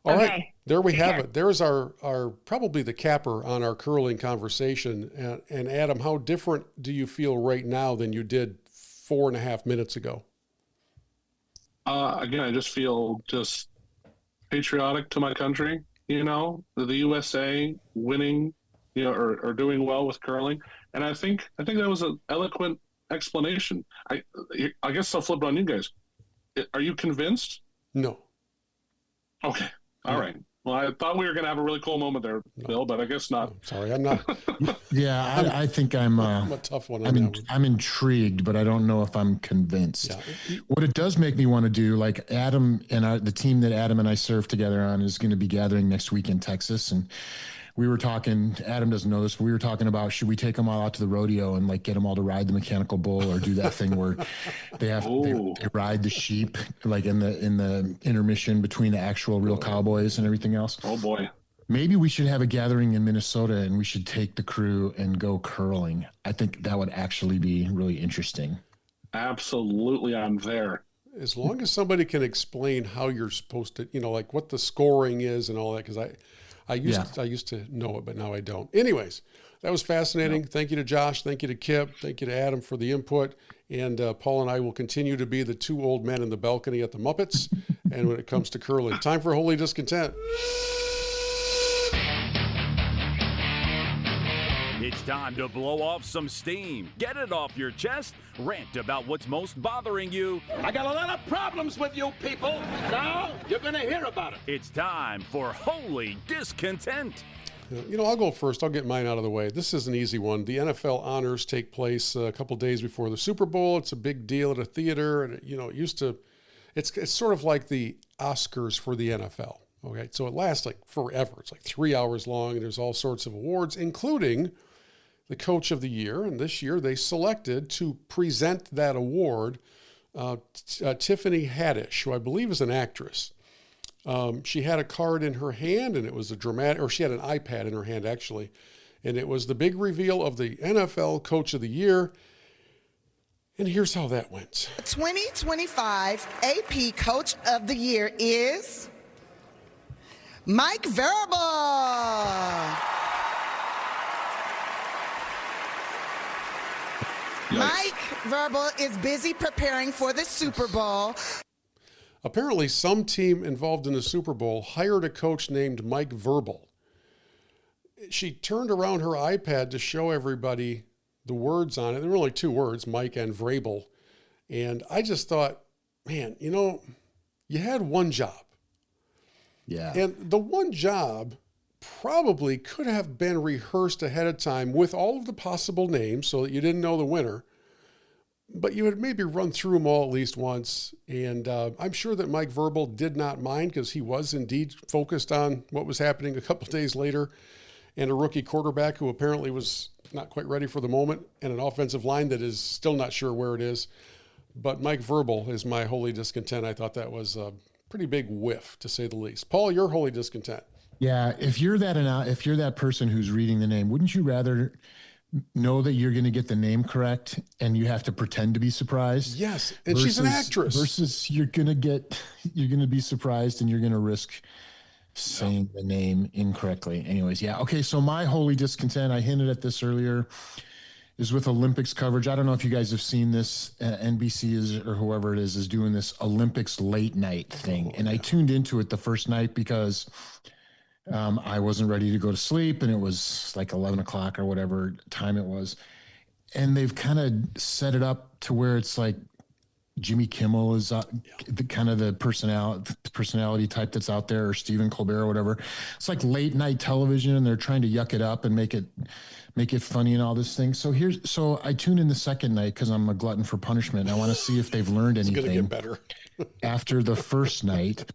All right, there we have it. There's our probably the capper on our curling conversation. And Adam, how different do you feel right now than you did 4.5 minutes ago? Again, I just feel just patriotic to my country, the USA winning, or doing well with curling. And I think that was an eloquent explanation. I guess I'll flip it on you guys. Are you convinced? No. Okay. All right. Well, I thought we were going to have a really cool moment there, Bill, but I guess not. Sorry, I'm not. Yeah, I think I'm a tough one. I'm intrigued, but I don't know if I'm convinced. Yeah. What it does make me want to do, like Adam and the team that Adam and I serve together on is going to be gathering next week in Texas. And we were talking, Adam doesn't know this, but we were talking about, should we take them all out to the rodeo and get them all to ride the mechanical bull or do that thing where they have they ride the sheep in the intermission between the actual real cowboys and everything else. Oh boy. Maybe we should have a gathering in Minnesota and we should take the crew and go curling. I think that would actually be really interesting. Absolutely. I'm there. As long as somebody can explain how you're supposed to, what the scoring is and all that. Cause I used to know it, but now I don't. Anyways, that was fascinating. Thank you to Josh. Thank you to Kip. Thank you to Adam for the input. And Paul and I will continue to be the two old men in the balcony at the Muppets. And when it comes to curling, time for Holy Discontent. It's time to blow off some steam. Get it off your chest. Rant about what's most bothering you. I got a lot of problems with you people. Now you're going to hear about it. It's time for Holy Discontent. I'll go first. I'll get mine out of the way. This is an easy one. The NFL honors take place a couple days before the Super Bowl. It's a big deal at a theater. And, it's sort of like the Oscars for the NFL. Okay. So it lasts forever. It's 3 hours long and there's all sorts of awards, including the Coach of the Year. And this year they selected to present that award Tiffany Haddish, who I believe is an actress. She had a card in her hand, and it was she had an iPad in her hand, actually. And it was the big reveal of the NFL Coach of the Year. And here's how that went. 2025 AP Coach of the Year is Mike Verba. Mike Verbal is busy preparing for the Super Bowl. Apparently, some team involved in the Super Bowl hired a coach named Mike Verbal. She turned around her iPad to show everybody the words on it. There were only 2 words, Mike and Vrabel. And I just thought, man, you had one job. Yeah. And the one job probably could have been rehearsed ahead of time with all of the possible names so that you didn't know the winner. But you would maybe run through them all at least once. And I'm sure that Mike Verbal did not mind because he was indeed focused on what was happening a couple of days later. And a rookie quarterback who apparently was not quite ready for the moment, and an offensive line that is still not sure where it is. But Mike Verbal is my holy discontent. I thought that was a pretty big whiff, to say the least. Paul, your holy discontent. Yeah, if you're that person who's reading the name, wouldn't you rather know that you're going to get the name correct and you have to pretend to be surprised? Yes, and she's an actress. Versus you're going to be surprised and you're going to risk saying the name incorrectly. Anyways, yeah. Okay, so my holy discontent, I hinted at this earlier, is with Olympics coverage. I don't know if you guys have seen this. NBC or whoever it is doing this Olympics late night thing. And I tuned into it the first night because I wasn't ready to go to sleep, and it was like 11 o'clock or whatever time it was. And they've kind of set it up to where it's like Jimmy Kimmel is the kind of the personality type that's out there, or Stephen Colbert or whatever. It's like late night television, and they're trying to yuck it up and make it funny and all this thing. So I tuned in the second night because I'm a glutton for punishment. I want to see if they've learned anything. It's going to get better. After the first night.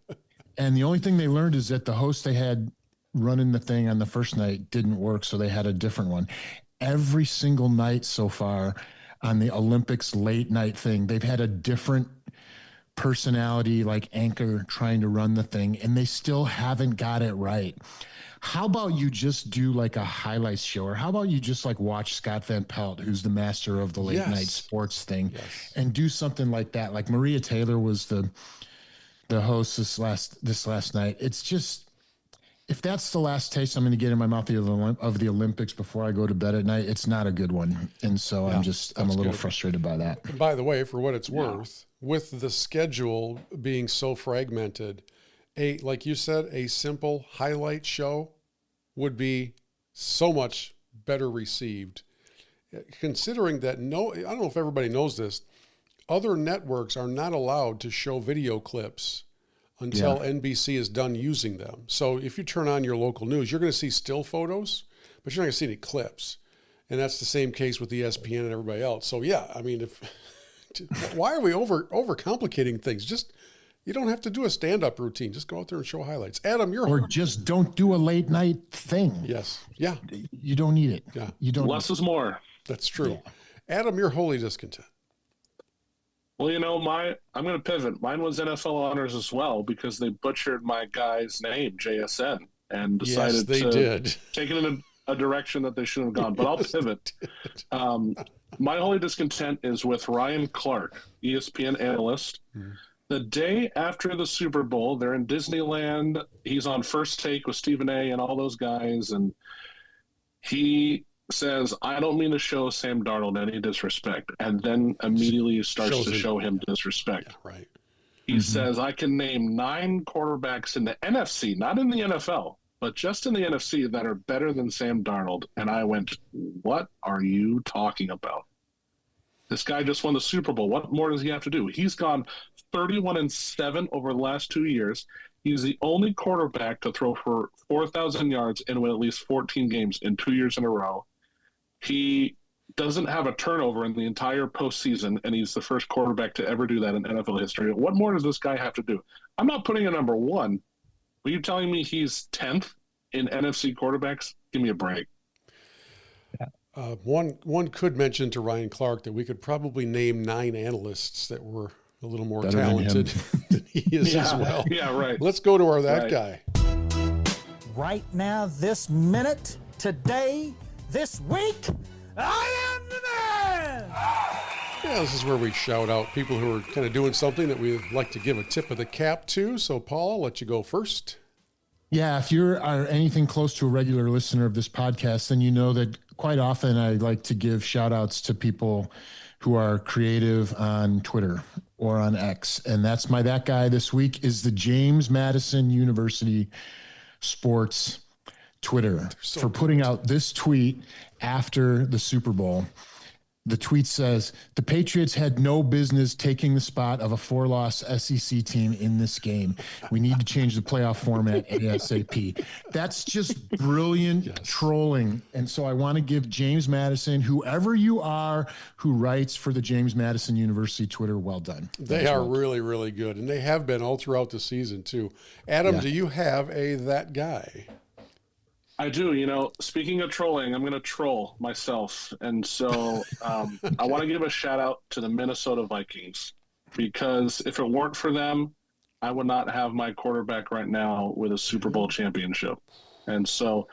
And the only thing they learned is that the host they had running the thing on the first night didn't work, so they had a different one. Every single night so far on the Olympics late night thing, they've had a different personality, like anchor, trying to run the thing, and they still haven't got it right. How about you just do like a highlights show, or how about you just like watch Scott Van Pelt, who's the master of the late night sports thing, and do something like that. Like Maria Taylor was the host this last night. It's just, if that's the last taste I'm going to get in my mouth of the Olympics before I go to bed at night, it's not a good one. And so I'm a little frustrated by that. And by the way, for what it's worth, with the schedule being so fragmented, like you said, a simple highlight show would be so much better received. Considering that I don't know if everybody knows this, other networks are not allowed to show video clips until NBC is done using them. So if you turn on your local news, you're going to see still photos, but you're not going to see any clips. And that's the same case with ESPN and everybody else. So yeah, I mean, why are we overcomplicating things? Just, you don't have to do a stand-up routine. Just go out there and show highlights. Adam, or just don't do a late night thing. Yes. Yeah. You don't need it. Yeah. You don't. Less is more. That's true. Yeah. Adam, you're wholly discontent. Well, I'm going to pivot. Mine was NFL honors as well, because they butchered my guy's name, JSN, and decided to take it in a direction that they shouldn't have gone. But I'll pivot. My holy discontent is with Ryan Clark, ESPN analyst. The day after the Super Bowl, they're in Disneyland. He's on First Take with Stephen A. and all those guys, and he says, "I don't mean to show Sam Darnold any disrespect," and then immediately starts to show him disrespect. Yeah, right. He says, "I can name 9 quarterbacks in the NFC, not in the NFL, but just in the NFC, that are better than Sam Darnold." And I went, "What are you talking about? This guy just won the Super Bowl. What more does he have to do? He's gone 31-7 over the last 2 years. He's the only quarterback to throw for 4,000 yards and win at least 14 games in 2 years in a row. He doesn't have a turnover in the entire postseason, and he's the first quarterback to ever do that in NFL history. What more does this guy have to do? I'm not putting a number 1. Are you telling me he's 10th in NFC quarterbacks? Give me a break." One could mention to Ryan Clark that we could probably name 9 analysts that were a little more better talented than he is as well. Yeah, right. Let's go to that guy. Right now, this minute, today, this week, I am the man! Yeah, this is where we shout out people who are kind of doing something that we'd like to give a tip of the cap to. So, Paul, I'll let you go first. Yeah, if you're anything close to a regular listener of this podcast, then you know that quite often I like to give shout outs to people who are creative on Twitter or on X. And that's that guy this week is the James Madison University Sports Twitter for putting out this tweet after the Super Bowl. The tweet says, the Patriots had no business taking the spot of a 4-loss SEC team in this game. We need to change the playoff format ASAP. That's just brilliant trolling. And so I want to give James Madison, whoever you are, who writes for the James Madison University Twitter, well done. They are really, really good. And they have been all throughout the season, too. Adam, do you have that guy? I do. Speaking of trolling, I'm going to troll myself. And so I want to give a shout out to the Minnesota Vikings, because if it weren't for them, I would not have my quarterback right now with a Super Bowl championship. And so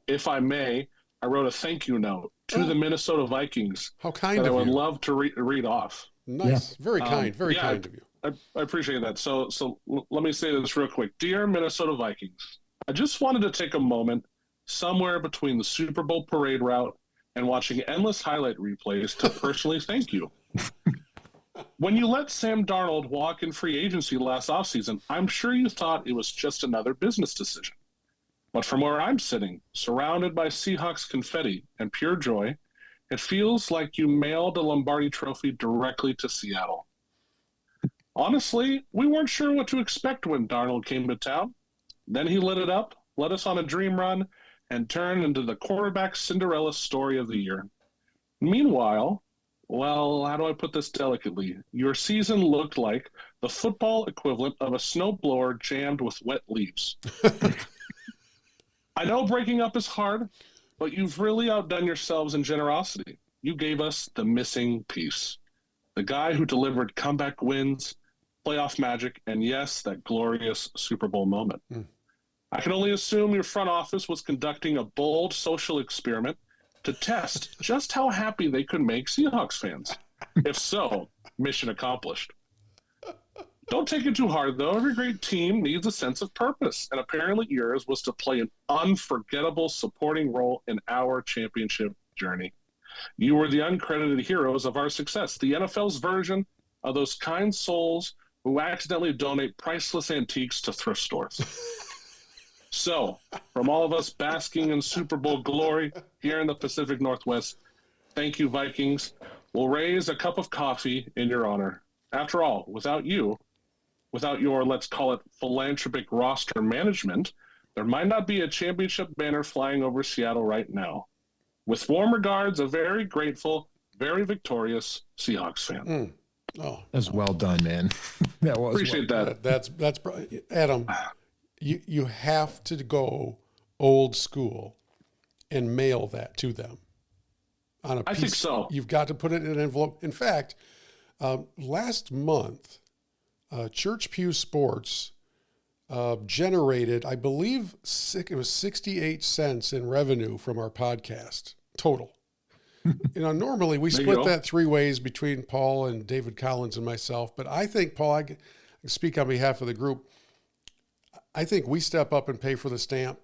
if I may, I wrote a thank you note to the Minnesota Vikings. How kind that of I would you. love to read off. Nice. Yeah. Very kind. Very kind of you. I appreciate that. So let me say this real quick. Dear Minnesota Vikings, I just wanted to take a moment somewhere between the Super Bowl parade route and watching endless highlight replays to personally thank you. When you let Sam Darnold walk in free agency last offseason, I'm sure you thought it was just another business decision. But from where I'm sitting, surrounded by Seahawks confetti and pure joy, it feels like you mailed the Lombardi Trophy directly to Seattle. Honestly, we weren't sure what to expect when Darnold came to town. Then he lit it up, led us on a dream run, and turned into the quarterback Cinderella story of the year. Meanwhile, well, how do I put this delicately? Your season looked like the football equivalent of a snowblower jammed with wet leaves. I know breaking up is hard, but you've really outdone yourselves in generosity. You gave us the missing piece. The guy who delivered comeback wins, playoff magic, and yes, that glorious Super Bowl moment. I can only assume your front office was conducting a bold social experiment to test just how happy they could make Seahawks fans. If so, mission accomplished. Don't take it too hard, though. Every great team needs a sense of purpose, and apparently yours was to play an unforgettable supporting role in our championship journey. You were the uncredited heroes of our success, the NFL's version of those kind souls who accidentally donate priceless antiques to thrift stores. So, from all of us basking in Super Bowl glory here in the Pacific Northwest, thank you, Vikings. We'll raise a cup of coffee in your honor. After all, without you, without your, let's call it, philanthropic roster management, there might not be a championship banner flying over Seattle right now. With warm regards, a very grateful, very victorious Seahawks fan. That's well done, man. That was appreciate that. That's Adam. You have to go old school and mail that to them on a piece. I think so. You've got to put it in an envelope. In fact, last month, Church Pew Sports generated, I believe, it was 68 cents in revenue from our podcast total. Normally we split that 3 ways between Paul and David Collins and myself, but I think, Paul, I can speak on behalf of the group. I think we step up and pay for the stamp,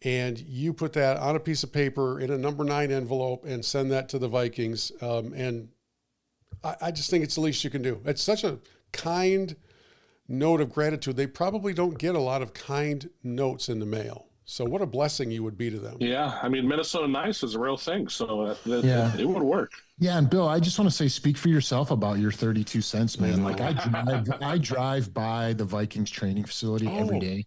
and you put that on a piece of paper in a number 9 envelope and send that to the Vikings. And I just think it's the least you can do. It's such a kind note of gratitude. They probably don't get a lot of kind notes in the mail. So what a blessing you would be to them. Yeah, I mean, Minnesota Nice is a real thing, so it would work. Yeah, and Bill, I just want to say, speak for yourself about your 32 cents, man. Like I drive by the Vikings training facility every day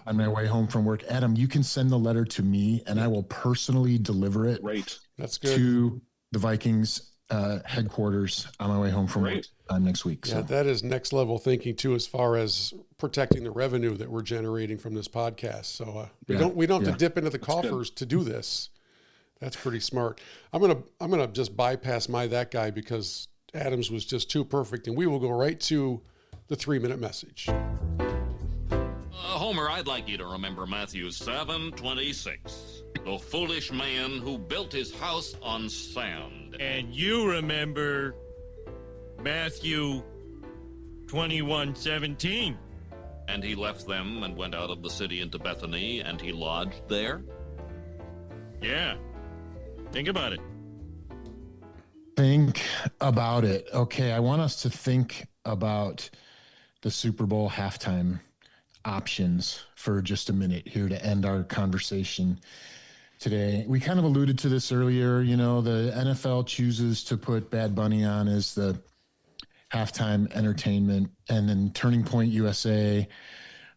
on my way home from work. Adam, you can send the letter to me, and I will personally deliver it That's good. to the Vikings headquarters on my way home from work next week. Yeah, that is next level thinking too, as far as protecting the revenue that we're generating from this podcast. So we don't have to dip into the coffers to do this. That's pretty smart. I'm gonna just bypass that guy because Adams was just too perfect, and we will go right to the 3-minute message. Homer, I'd like you to remember Matthew 7:26. The foolish man who built his house on sand. And you remember Matthew 21:17. And he left them and went out of the city into Bethany, and he lodged there? Yeah. Think about it. think about it. Okay, I want us to think about the Super Bowl halftime options for just a minute here to end our conversation today. We kind of alluded to this earlier. You know, the NFL chooses to put Bad Bunny on as the halftime entertainment, and then Turning Point USA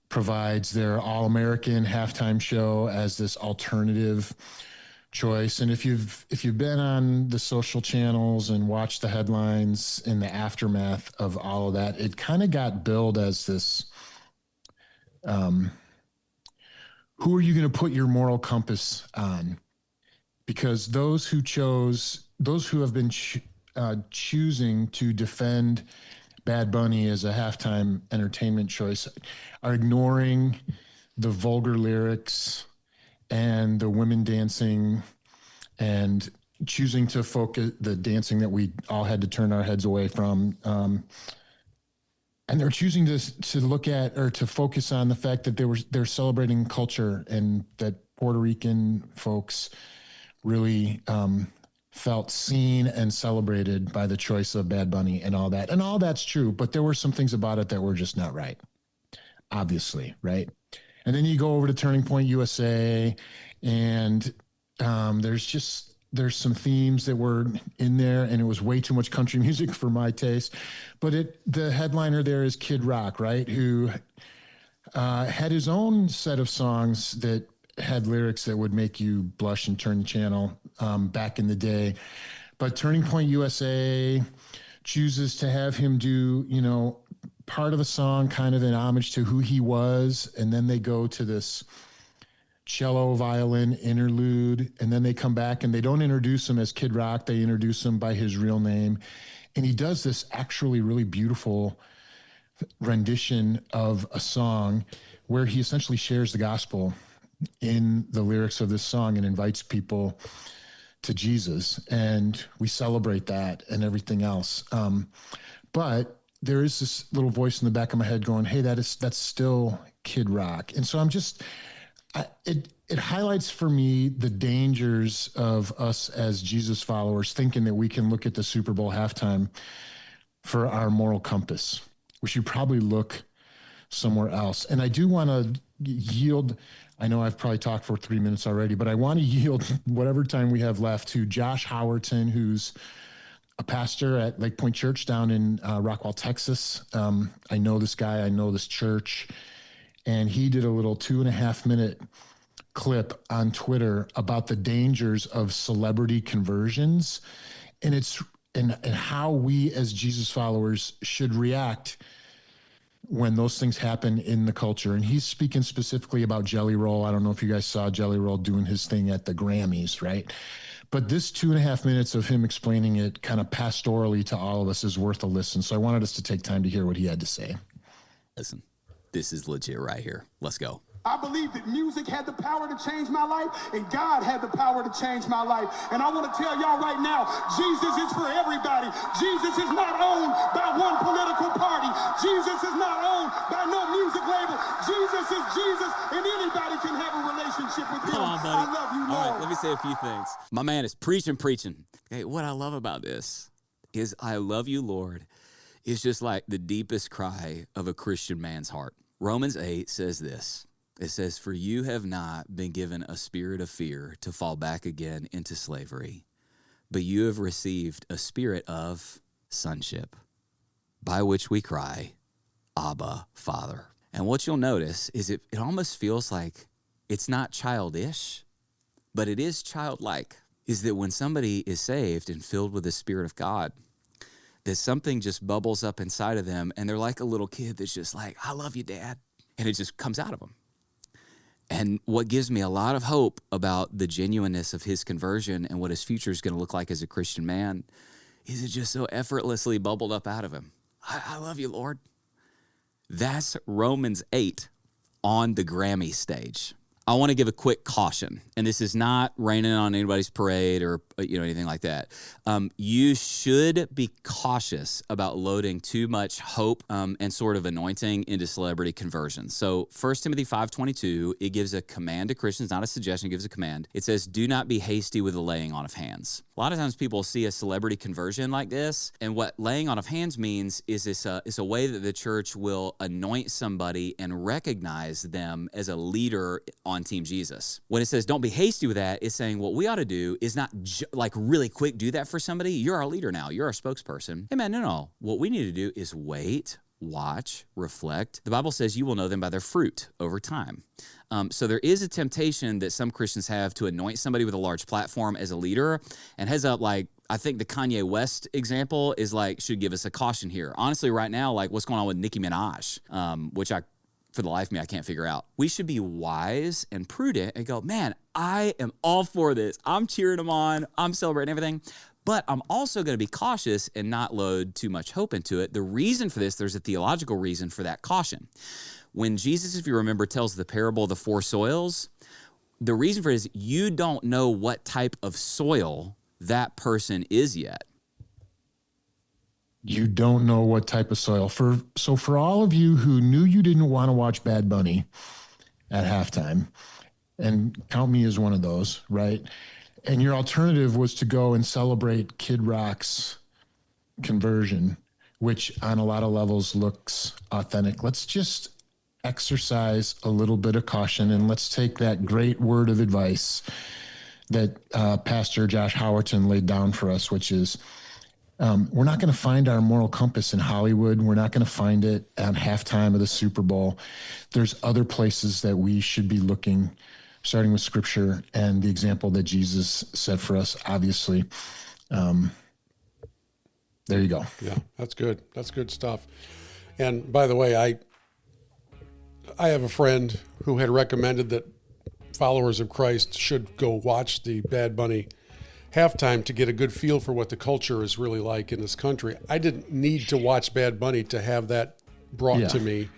provides their All-American halftime show as this alternative choice. And if you've been on the social channels and watched the headlines in the aftermath of all of that, it kind of got billed as this, who are you going to put your moral compass on? Because those who have been choosing to defend Bad Bunny as a halftime entertainment choice are ignoring the vulgar lyrics and the women dancing and choosing to focus the dancing that we all had to turn our heads away from. And they're choosing to look at or to focus on the fact that they're celebrating culture, and that Puerto Rican folks really felt seen and celebrated by the choice of Bad Bunny and all that. And all that's true, but there were some things about it that were just not right, obviously, right? And then you go over to Turning Point USA, and there's some themes that were in there, and it was way too much country music for my taste. But the headliner there is Kid Rock, right? Who had his own set of songs that had lyrics that would make you blush and turn the channel back in the day. But Turning Point USA chooses to have him do, you know, part of a song kind of in homage to who he was, and then they go to this cello violin interlude, and then they come back and they don't introduce him as Kid Rock, they introduce him by his real name. And he does this actually really beautiful rendition of a song where he essentially shares the gospel in the lyrics of this song and invites people to Jesus. And we celebrate that and everything else. But there is this little voice in the back of my head going, hey, that's still Kid Rock. And so it highlights for me the dangers of us as Jesus followers thinking that we can look at the Super Bowl halftime for our moral compass. We should probably look somewhere else. And I do want to yield, I know I've probably talked for 3 minutes already, but I want to yield whatever time we have left to Josh Howerton, who's a pastor at Lake Point Church down in Rockwall, Texas. I know this guy, I know this church, and he did a little 2.5-minute clip on Twitter about the dangers of celebrity conversions, and how we as Jesus followers should react when those things happen in the culture. And he's speaking specifically about Jelly Roll. I don't know if you guys saw Jelly Roll doing his thing at the Grammys, right? But this 2.5 minutes of him explaining it kind of pastorally to all of us is worth a listen. So I wanted us to take time to hear what he had to say. Listen, this is legit right here. Let's go. I believe that music had the power to change my life, and God had the power to change my life. And I want to tell y'all right now, Jesus is for everybody. Jesus is not owned by one political party. Jesus is not owned by no music label. Jesus is Jesus, and anybody can have a relationship with him. Come on, buddy. I love you, Lord. All right, let me say a few things. My man is preaching. Okay, what I love about this is I love you, Lord, is just like the deepest cry of a Christian man's heart. Romans 8 says this. It says, for you have not been given a spirit of fear to fall back again into slavery, but you have received a spirit of sonship, by which we cry, Abba, Father. And what you'll notice is it almost feels like it's not childish, but it is childlike, is that when somebody is saved and filled with the Spirit of God, that something just bubbles up inside of them, and they're like a little kid that's just like, I love you, Dad. And it just comes out of them. And what gives me a lot of hope about the genuineness of his conversion and what his future is going to look like as a Christian man is it just so effortlessly bubbled up out of him. I love you, Lord. That's Romans 8 on the Grammy stage. I want to give a quick caution, and this is not raining on anybody's parade or anything like that. You should be cautious about loading too much hope and sort of anointing into celebrity conversion. So 1 Timothy 5:22, it gives a command to Christians, not a suggestion, it gives a command. It says, do not be hasty with the laying on of hands. A lot of times people see a celebrity conversion like this, and what laying on of hands means is it's a way that the church will anoint somebody and recognize them as a leader on Team Jesus. When it says don't be hasty with that, it's saying what we ought to do is not like really quick do that for somebody. You're our leader now. You're our spokesperson. Hey man, no. What we need to do is wait, watch, reflect. The Bible says you will know them by their fruit over time. So there is a temptation that some Christians have to anoint somebody with a large platform as a leader. And heads up, like, I think the Kanye West example is like, should give us a caution here. Honestly, right now, like what's going on with Nicki Minaj, which for the life of me, I can't figure out. We should be wise and prudent and go, man, I am all for this. I'm cheering them on. I'm celebrating everything. But I'm also going to be cautious and not load too much hope into it. The reason for this, there's a theological reason for that caution. When Jesus, if you remember, tells the parable of the 4 soils, the reason for it is you don't know what type of soil that person is yet. You don't know what type of soil. So for all of you who knew you didn't want to watch Bad Bunny at halftime, and count me as one of those, right? And your alternative was to go and celebrate Kid Rock's conversion, which on a lot of levels looks authentic. Let's just exercise a little bit of caution, and let's take that great word of advice that Pastor Josh Howerton laid down for us, which is we're not going to find our moral compass in Hollywood. We're not going to find it at halftime of the Super Bowl. There's other places that we should be looking, starting with Scripture and the example that Jesus set for us, obviously. There you go. Yeah, that's good. That's good stuff. And by the way, I have a friend who had recommended that followers of Christ should go watch the Bad Bunny halftime to get a good feel for what the culture is really like in this country. I didn't need to watch Bad Bunny to have that brought to me.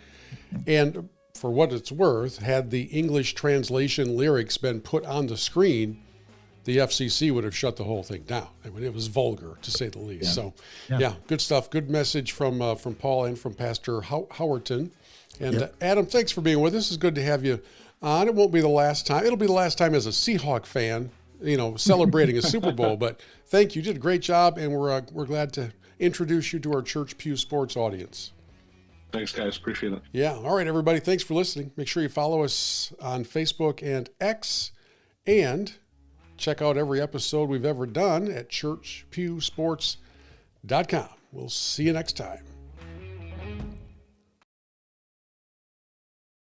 And for what it's worth, had the English translation lyrics been put on the screen, the FCC would have shut the whole thing down. I mean, it was vulgar, to say the least. Yeah. So, yeah, good stuff. Good message from Paul and from Pastor Howerton. And Adam, thanks for being with us. It's good to have you on. It won't be the last time. It'll be the last time as a Seahawk fan, celebrating a Super Bowl. But thank you. You did a great job, and we're glad to introduce you to our Church Pew Sports audience. Thanks, guys. Appreciate it. Yeah. All right, everybody. Thanks for listening. Make sure you follow us on Facebook and X, and check out every episode we've ever done at churchpewsports.com. We'll see you next time.